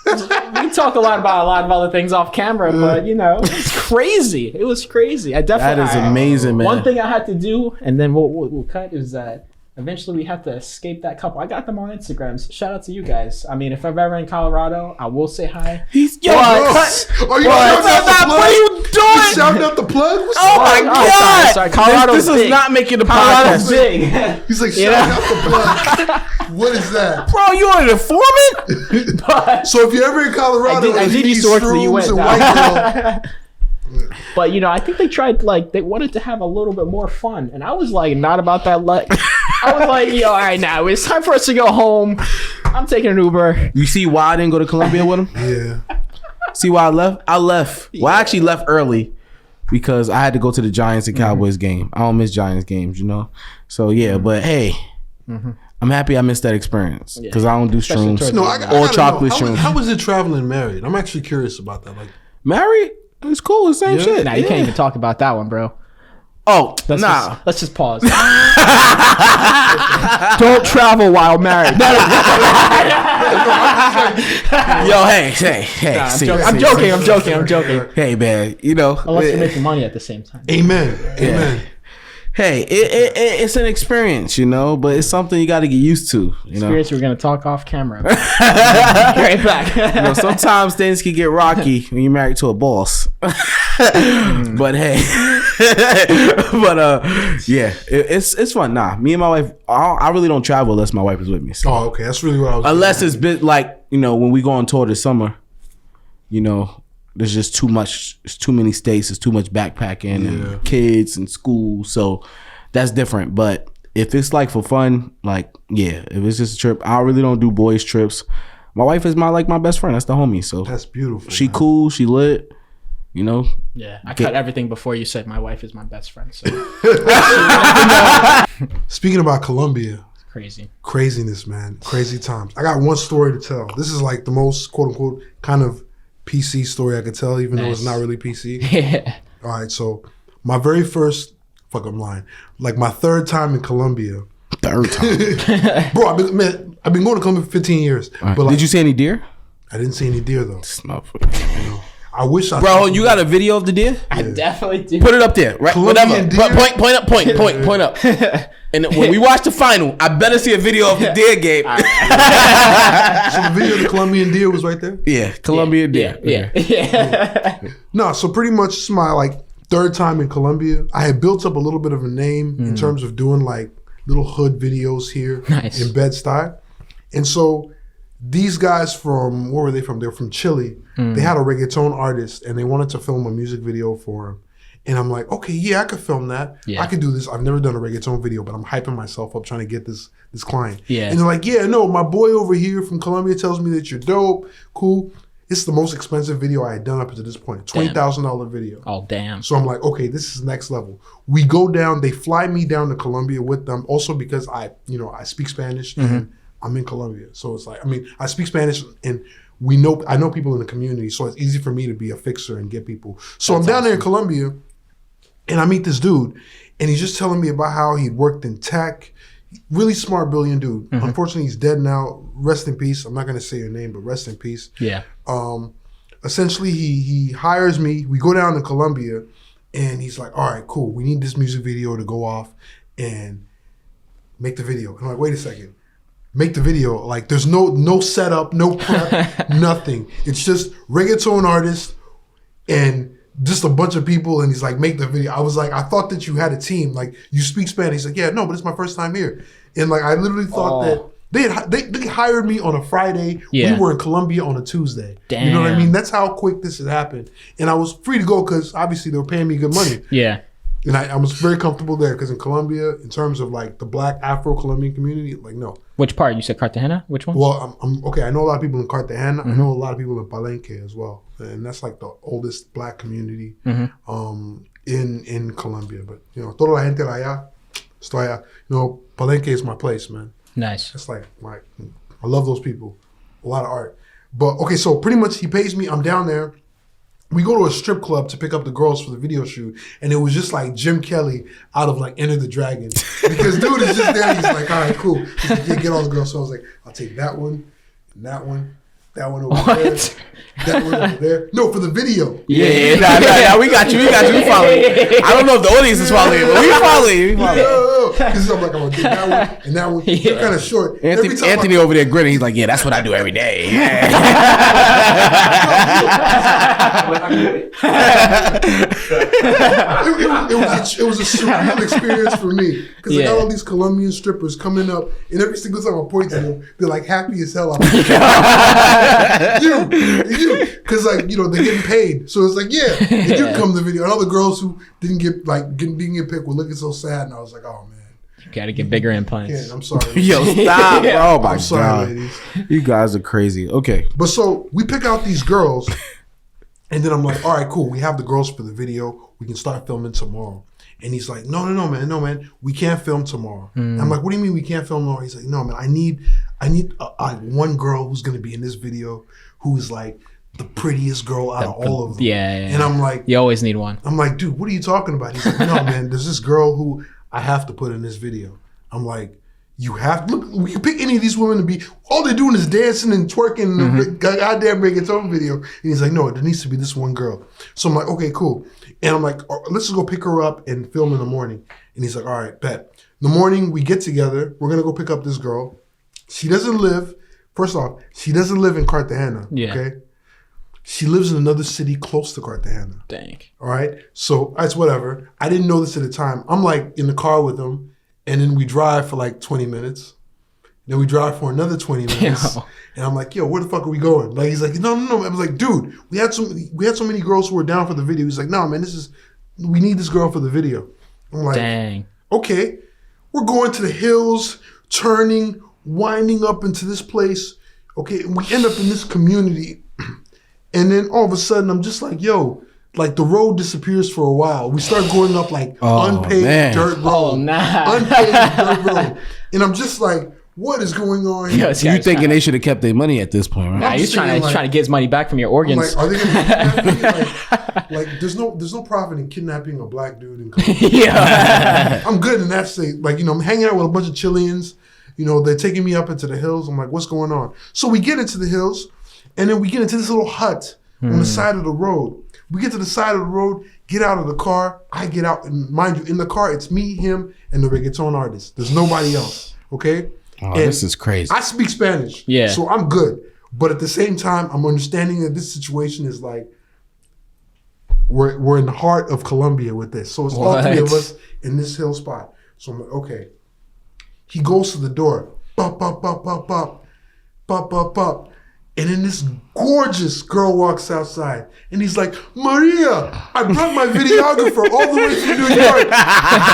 We talk a lot of other things off camera, but it's crazy. It was crazy. I definitely. That is amazing, man. One thing I had to do, and then we'll cut, is that eventually we have to escape that couple. I got them on Instagram. So shout out to you guys. I mean, if I'm ever in Colorado, I will say hi. Yo, what are you doing? You shouting out the plug? What's Oh my God! Sorry, Colorado's this big. is not making the Colorado's podcast. big. He's like shouting out the plug. What is that? Bro, you are an informant? But, So if you're ever in Colorado, I did used to work for the UN. and white girl, But I think they tried, they wanted to have a little bit more fun, and I was like, not about that. I was like, yo, all right, now it's time for us to go home. I'm taking an Uber. You see why I didn't go to Colombia with him? yeah. See why I left? I left. Well, I actually left early because I had to go to the Giants and Cowboys game. I don't miss Giants games, So yeah, but hey, I'm happy I missed that experience because I don't do shrooms No, I gotta chocolate know, shrooms. how was it traveling married? I'm actually curious about that. Like, Married? It's cool. It's the same shit. Nah, you can't even talk about that one, bro. Oh, Let's just pause. Don't travel while married. Yo, hey. I'm joking. Hey, man, Unless you're making money at the same time. amen. Hey, it's an experience, but it's something you got to get used to. Experience we're gonna talk off camera. Right back. Sometimes things can get rocky when you're married to a boss. But hey, yeah, it's fun. Nah, me and my wife, I really don't travel unless my wife is with me. So. Oh, okay, that's really what I was. Unless it's been like when we go on tour this summer, there's just too much. It's too many states. It's too much backpacking and kids and school. So that's different. But if it's like for fun, if it's just a trip, I really don't do boys trips. My wife is my best friend. That's the homie. So That's beautiful. she cool. She lit. Yeah, I cut everything before you said my wife is my best friend. So Speaking about Colombia, crazy. Craziness, man. Crazy times. I got one story to tell. This is like the most quote unquote kind of PC story I could tell, even though it's not really PC. Yeah. All right, so my very first, I'm lying, my third time in Colombia. Third time. Bro, I've been going to Colombia for 15 years. Right. But did you see any deer? I didn't see any deer though. I wish I. Bro, you got a video of the deer? I definitely do. Put it up there, right? Colombian Whatever. deer? Point up. And when we watch the final, I better see a video of the deer game. So the video of the Colombian deer was right there? Yeah, Colombian deer. Yeah. No, so pretty much it's my third time in Colombia. I had built up a little bit of a name in terms of doing little hood videos here in Bed-Stuy. And so these guys from, where were they from? They were from Chile. They had a reggaeton artist and they wanted to film a music video for him. And I'm like, okay, yeah, I could film that. Yeah. I could do this. I've never done a reggaeton video, but I'm hyping myself up trying to get this client. Yeah. And they're like, yeah, no, my boy over here from Colombia tells me that you're dope. Cool. It's the most expensive video I had done up to this point. $20,000 video. Oh, damn. So I'm like, okay, this is next level. We go down. They fly me down to Colombia with them. Also because I speak Spanish and I'm in Colombia. So it's I speak Spanish and I know people in the community. So it's easy for me to be a fixer and get people. So I'm down there in Colombia and I meet this dude and he's just telling me about how he worked in tech. Really smart, brilliant dude. Unfortunately, he's dead now. Rest in peace. I'm not going to say your name, but rest in peace. Yeah. Essentially, he hires me. We go down to Colombia, and he's like, all right, cool. We need this music video to go off and make the video. And I'm like, wait a second. Make the video. There's no setup, no prep, nothing. It's just reggaeton artist and just a bunch of people, and he's like, make the video. I was like, I thought that you had a team. Like, you speak Spanish. He's like, yeah, no, but it's my first time here. And like, I literally thought that they hired me on a Friday. Yeah. We were in Colombia on a Tuesday. Damn. You know what I mean? That's how quick this had happened. And I was free to go because obviously they were paying me good money. Yeah. And I was very comfortable there because in Colombia, in terms of like the Black Afro-Colombian community, like no. Which part? You said Cartagena? Which one? Well, I'm okay. I know a lot of people in Cartagena. I know a lot of people in Palenque as well, and that's like the oldest Black community in Colombia. But you know, toda la gente de allá, estoy allá. You know, Palenque is my place, man. Nice. It's like I love those people. A lot of art. But okay, so pretty much he pays me. I'm down there. We go to a strip club to pick up the girls for the video shoot, and it was just like Jim Kelly out of like Enter the Dragon, because dude is just there. He's like, all right, cool. He's like, yeah, get all the girls. So I was like, I'll take that one, and that one over there, that one over there. No, for the video. Yeah, nah, we got you. We following. I don't know if the audience is following, but we following. Because I'm like, I'm gonna take that one and that one. They're kind of short. Anthony over there grinning. He's like, yeah, that's what I do every day. It was a surreal experience for me because I got all these Colombian strippers coming up, and every single time I point to them, they're like happy as hell. I'm like, you, because like, you know, they're getting paid, so it's like, yeah, and you come to the video, and all the girls who didn't get picked were looking so sad, and I was like, oh man. You gotta get bigger implants. Yeah, I'm sorry. Yo, stop, bro. Oh my I'm sorry, God. ladies. You guys are crazy. Okay. But so we pick out these girls, and then I'm like, all right, cool. We have the girls for the video. We can start filming tomorrow. And he's like, no, man. We can't film tomorrow. I'm like, what do you mean we can't film tomorrow? He's like, no, man. I need one girl who's gonna be in this video who's like the prettiest girl out of all of them. Yeah. And I'm like, you always need one. I'm like, dude, what are you talking about? He's like, no, man. There's this girl who I have to put in this video. I'm like, you have to look. We can pick any of these women to be. All they're doing is dancing and twerking in the goddamn reggaeton video. And he's like, no, there needs to be this one girl. So I'm like, okay, cool. And I'm like, let's just go pick her up and film in the morning. And he's like, all right, bet. In the morning, we get together. We're gonna go pick up this girl. She doesn't live. First off, she doesn't live in Cartagena. Yeah. Okay. She lives in another city close to Cartagena. Dang. All right. So it's whatever. I didn't know this at the time. I'm like in the car with him, and then we drive for like 20 minutes. Then we drive for another 20 minutes. And I'm like, yo, where the fuck are we going? Like, he's like, no. I was like, dude, we had so many girls who were down for the video. He's like, no, man, we need this girl for the video. I'm like, dang. Okay. We're going to the hills, turning, winding up into this place. Okay. And we end up in this community. And then all of a sudden, I'm just like, yo, like the road disappears for a while. We start going up like unpaved dirt road. Oh, nah. Unpaved dirt road. And I'm just like, what is going on here? So you thinking they should have kept their money at this point, right? Nah, he's trying to get his money back from your organs. I'm like, are they gonna kidnap me? Like there's no profit in kidnapping a black dude in Colombia. Yeah. I'm good in that state. Like, you know, I'm hanging out with a bunch of Chileans. You know, they're taking me up into the hills. I'm like, what's going on? So we get into the hills. And then we get into this little hut on the side of the road. We get to the side of the road, get out of the car. I get out, and mind you, in the car, it's me, him, and the reggaeton artist. There's nobody else, okay? Oh, and this is crazy. I speak Spanish, so I'm good. But at the same time, I'm understanding that this situation is like, we're in the heart of Colombia with this. So it's all three of us in this hill spot. So I'm like, okay. He goes to the door. Bop, bop, bop, bop, bop. Bop, bop, bop. And then this gorgeous girl walks outside. And he's like, Maria, I brought my videographer all the way from New York.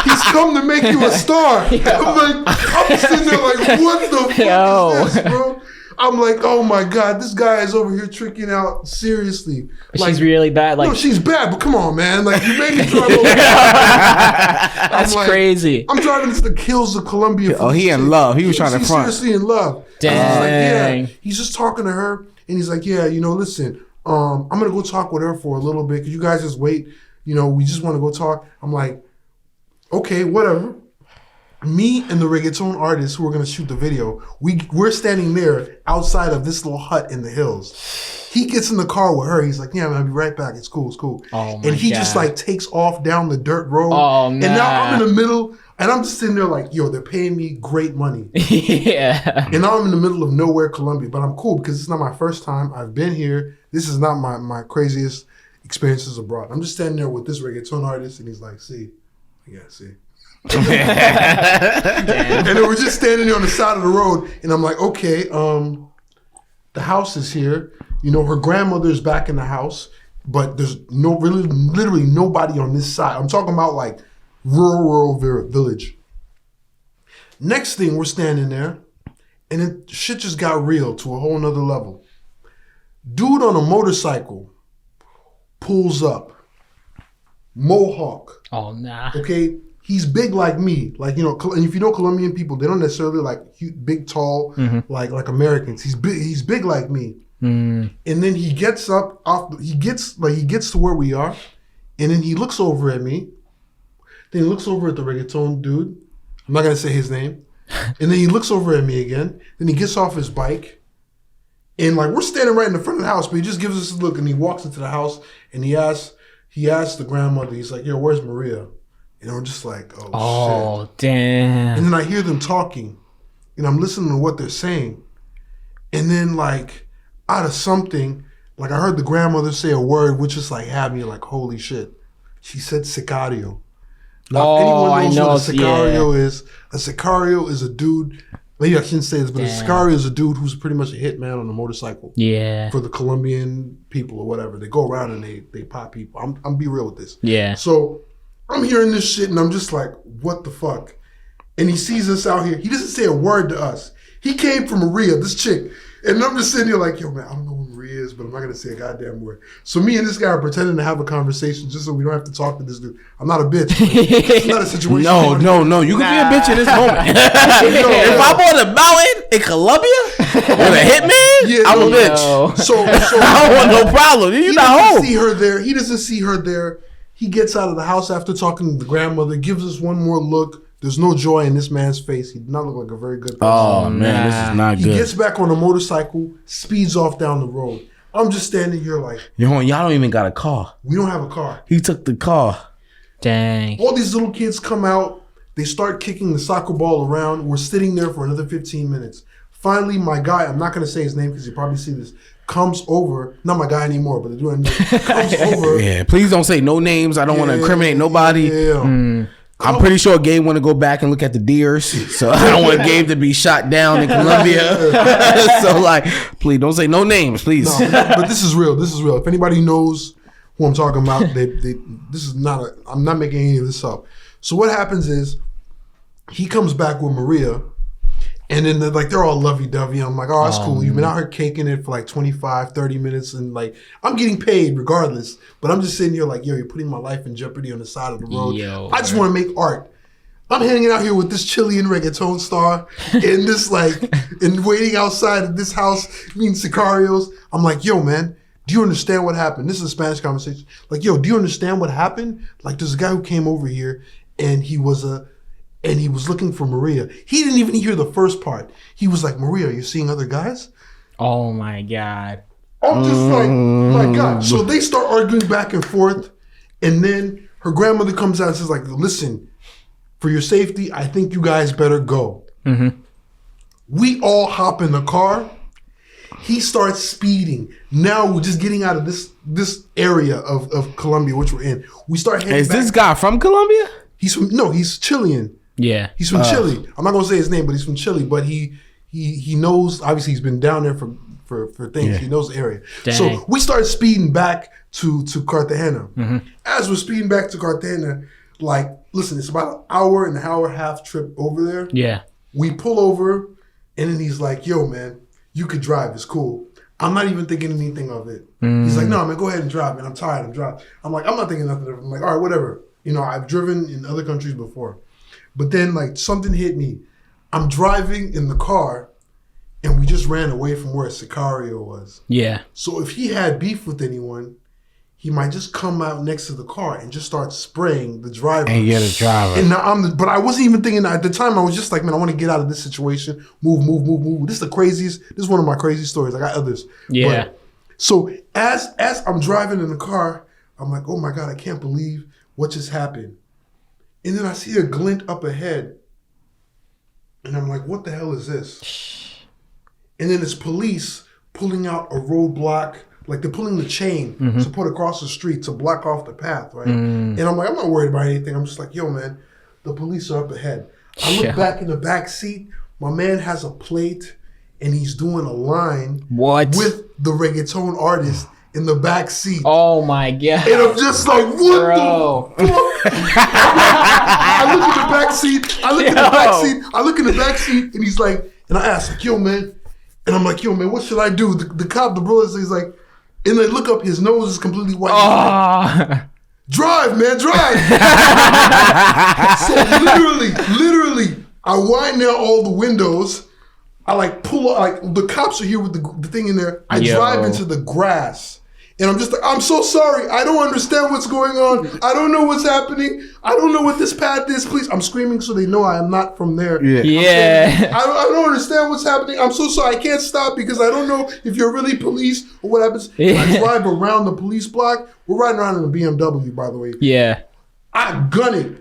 He's come to make you a star. I'm sitting there like, what the fuck is this, bro? I'm like, oh my God, this guy is over here tricking out seriously. Like, she's really bad. Like, no, she's bad, but come on, man. Like, you made me drive over. That's crazy. I'm driving into the hills of Colombia. Oh, he in love. He was trying to front. He's seriously in love. Dang. Like, yeah. He's just talking to her, and he's like, yeah, you know, listen, I'm going to go talk with her for a little bit. Could you guys just wait? You know, we just want to go talk. I'm like, okay, whatever. Me and the reggaeton artist who are gonna shoot the video, we're standing there outside of this little hut in the hills. He gets in the car with her. He's like, "Yeah, man, I'll be right back. It's cool, it's cool." Oh my and he God. just like takes off down the dirt road. Oh, nah. And now I'm in the middle, and I'm just sitting there like, "Yo, they're paying me great money." Yeah. And now I'm in the middle of nowhere, Colombia, but I'm cool because it's not my first time. I've been here. This is not my craziest experiences abroad. I'm just standing there with this reggaeton artist, and he's like, see. Yeah, see. And then we're just standing there on the side of the road, and I'm like, okay, the house is here. You know, her grandmother's back in the house, but there's literally nobody on this side. I'm talking about like rural village. Next thing, we're standing there, and then shit just got real to a whole nother level. Dude on a motorcycle pulls up. Mohawk. Oh, nah. Okay? He's big like me. Like, you know, and if you know Colombian people, they don't necessarily like big, tall, like Americans. He's big like me. And then he gets up he gets to where we are, and then he looks over at me. Then he looks over at the reggaeton dude. I'm not gonna say his name. And then he looks over at me again. Then he gets off his bike. And like we're standing right in the front of the house, but he just gives us a look and he walks into the house and he asks the grandmother, he's like, yo, where's Maria? And we're just like, oh shit. Damn. And then I hear them talking and I'm listening to what they're saying. And then like out of something, like I heard the grandmother say a word which just like had me like, holy shit. She said Sicario. Now, if anyone knows what a Sicario is, a Sicario is a dude. Maybe I shouldn't say this, but a Sicario is a dude who's pretty much a hitman on a motorcycle. Yeah. For the Colombian people or whatever. They go around and they pop people. I'm be real with this. Yeah. So I'm hearing this shit and I'm just like, what the fuck? And he sees us out here. He doesn't say a word to us. He came from Maria, this chick. And I'm just sitting here like, yo, man, I don't know who Maria is, but I'm not going to say a goddamn word. So me and this guy are pretending to have a conversation just so we don't have to talk to this dude. I'm not a bitch. It's not a situation. No. You can be a bitch in this moment. If I'm on a mountain in Colombia with a hitman, I'm a bitch. So I don't want no problem. You're not home. He doesn't see her there. He gets out of the house after talking to the grandmother, gives us one more look. There's no joy in this man's face. He did not look like a very good person. Oh, man, this is not good. He gets back on a motorcycle, speeds off down the road. I'm just standing here like... Y'all don't even got a car. We don't have a car. He took the car. Dang. All these little kids come out. They start kicking the soccer ball around. We're sitting there for another 15 minutes. Finally, my guy, I'm not going to say his name because you probably see this, comes over. Not my guy anymore, but the dude comes over. Yeah, please don't say no names. I don't want to incriminate nobody. Yeah. I'm pretty sure Gabe want to go back and look at the deers, so I don't want Gabe to be shot down in Colombia. So, like, please don't say no names, please. No, but this is real. This is real. If anybody knows who I'm talking about, this is not. I'm not making any of this up. So what happens is he comes back with Maria, and then they're all lovey-dovey. I'm like, oh, that's cool. You've been out here caking it for like 25, 30 minutes, and like I'm getting paid regardless. But I'm just sitting here like, yo, you're putting my life in jeopardy on the side of the road. I just want to make art. I'm hanging out here with this Chilean reggaeton star and this and waiting outside of this house, eating Sicarios. I'm like, yo, man, do you understand what happened? This is a Spanish conversation. Like, yo, do you understand what happened? Like, there's a guy who came over here and he was looking for Maria. He didn't even hear the first part. He was like, Maria, are you seeing other guys? Oh my God. I'm just like, my God. So they start arguing back and forth. And then her grandmother comes out and says like, listen, for your safety, I think you guys better go. Mm-hmm. We all hop in the car. He starts speeding. Now we're just getting out of this area of Colombia, which we're in. We start heading Is back. this guy from Colombia? He's Chilean. Yeah. He's from Chile. I'm not going to say his name, but he's from Chile. But he knows, obviously he's been down there for things. Yeah. He knows the area. Dang. So we start speeding back to Cartagena. Mm-hmm. As we're speeding back to Cartagena, like, listen, it's about an hour and a half trip over there. Yeah. We pull over and then he's like, yo, man, you could drive. It's cool. I'm not even thinking anything of it. He's like, no, man, go ahead and drive, man. I'm tired. I'm driving. I'm like, I'm not thinking nothing of it. I'm like, all right, whatever. You know, I've driven in other countries before. But then, like, something hit me. I'm driving in the car, and we just ran away from where Sicario was. Yeah. So if he had beef with anyone, he might just come out next to the car and just start spraying the driver. And you're the driver. And now but I wasn't even thinking at the time. I was just like, man, I want to get out of this situation. Move. This is the craziest. This is one of my crazy stories. I got others. Yeah. But, so as I'm driving in the car, I'm like, oh my God, I can't believe what just happened. And then I see a glint up ahead. And I'm like, what the hell is this? And then it's police pulling out a roadblock, like they're pulling the chain to put across the street to block off the path, right? And I'm like, I'm not worried about anything. I'm just like, yo, man, the police are up ahead. I look back in the back seat. My man has a plate, and he's doing a line with the reggaeton artist in the back seat. Oh my god! And I'm just like, what the fuck? I look in the back seat. I look in the back seat, and he's like, and I ask, like, yo, man, and I'm like, yo, man, what should I do? The cop, the brother, he's like, and they look up, his nose is completely white. Like, drive, man, drive. So literally, I wind down all the windows. I like pull up, like the cops are here with the thing in there. I drive into the grass. And I'm just like, I'm so sorry. I don't understand what's going on. I don't know what's happening. I don't know what this path is. Please, I'm screaming so they know I am not from there. Yeah. I don't understand what's happening. I'm so sorry. I can't stop because I don't know if you're really police or what happens. I drive around the police block. We're riding around in a BMW, by the way. Yeah. I gun it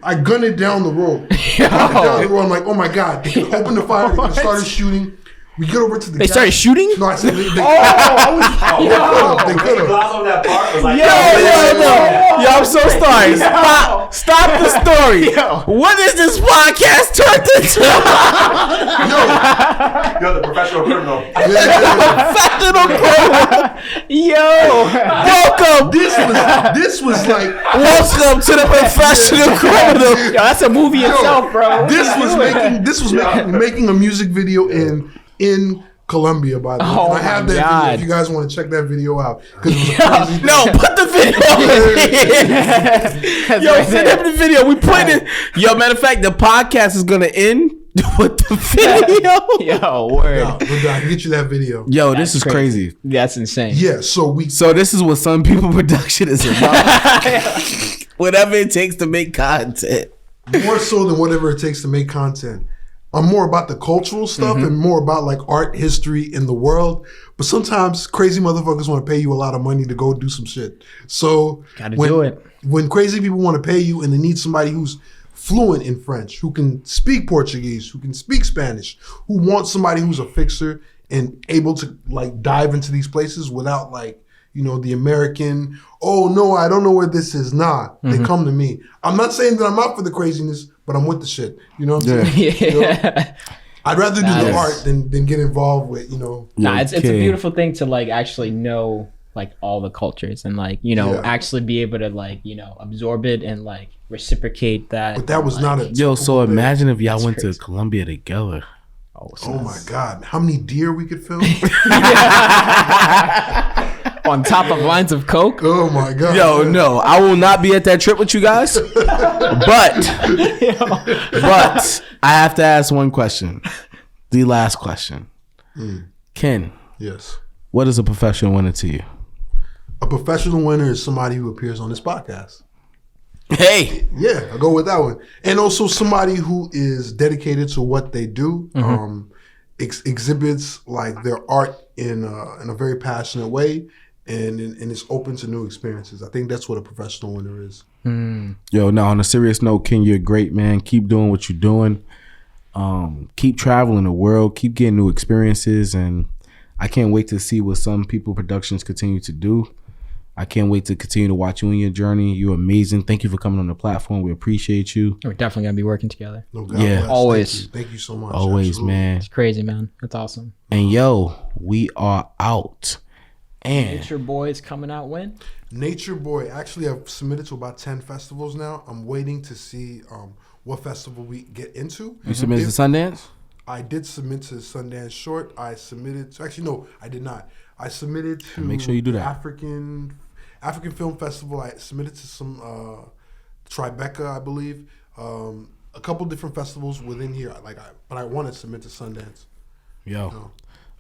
down the road. I'm like, oh my God. They opened the fire. They started shooting. We get over to the. They started shooting? No, I said they They could They glossed over that part. Was like, Yo, I'm so sorry. Stop the story. What is this podcast turned into? Yo, the professional criminal. Professional criminal. Yo, Welcome. This was like. Welcome to the professional criminal. yo, that's a movie itself, bro. This was making a music video in Colombia, by the way. Oh and I have that God. video if you guys want to check that video out. Because it was a crazy No, put the video. Yo, send him the video. We put it. Yo, matter of fact, the podcast is gonna end with the video. Yo, word. No, but I can get you that video. Yo, this is crazy. That's insane. Yeah, so this is what Some People Production is about. Whatever it takes to make content. more so than whatever it takes to make content. I'm more about the cultural stuff and more about like art history in the world. But sometimes crazy motherfuckers want to pay you a lot of money to go do some shit. So Gotta do it. When crazy people want to pay you and they need somebody who's fluent in French, who can speak Portuguese, who can speak Spanish, who wants somebody who's a fixer and able to like dive into these places without like, you know, the American, oh no, I don't know where this is. Nah, they come to me. I'm not saying that I'm out for the craziness, but I'm with the shit. You know what I'm saying? You know? I'd rather do the art than get involved with, you know. Nah, it's a beautiful thing to like actually know like all the cultures and like, you know, actually be able to like, you know, absorb it and like reciprocate that. But that was like, not a Yo, so imagine if y'all went crazy. to Colombia together. Oh my God. How many deer we could film? on top of lines of coke. Oh my God. Yo, no, I will not be at that trip with you guys. But I have to ask one question. The last question. Ken, Yes. what is a professional winner to you? A professional winner is somebody who appears on this podcast. Hey. Yeah, I'll go with that one. And also somebody who is dedicated to what they do, exhibits like their art in a very passionate way, and is open to new experiences. I think that's what a professional winner is. Yo, now on a serious note, Ken, you're a great man. Keep doing what you're doing. Keep traveling the world. Keep getting new experiences. And I can't wait to see what Some People Productions continue to do. I can't wait to continue to watch you on your journey. You're amazing. Thank you for coming on the platform. We appreciate you. We're definitely gonna be working together. No, God Yeah. bless. Always. Thank you so much. Always, Absolutely. man. It's crazy, man. That's awesome. And yo, we are out. And Nature Boys coming out when? Nature Boy. Actually, I've submitted to about 10 festivals now. I'm waiting to see what festival we get into. you submitted to Sundance? I did submit to Sundance Short. I submitted to, actually no, I did not. I submitted to Make sure you do that. African Film Festival. I submitted to some Tribeca, I believe. A couple different festivals within here. But I want to submit to Sundance. Yo,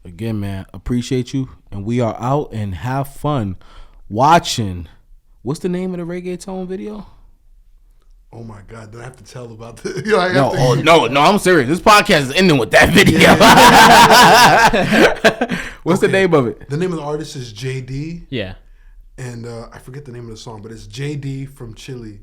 again, man, appreciate you. And we are out, and have fun watching. What's the name of the reggaeton video? Oh my God! Did I have to tell about the? No, I'm serious. This podcast is ending with that video. What's the name of it? The name of the artist is JD, Yeah. and I forget the name of the song, but it's JD from Chile.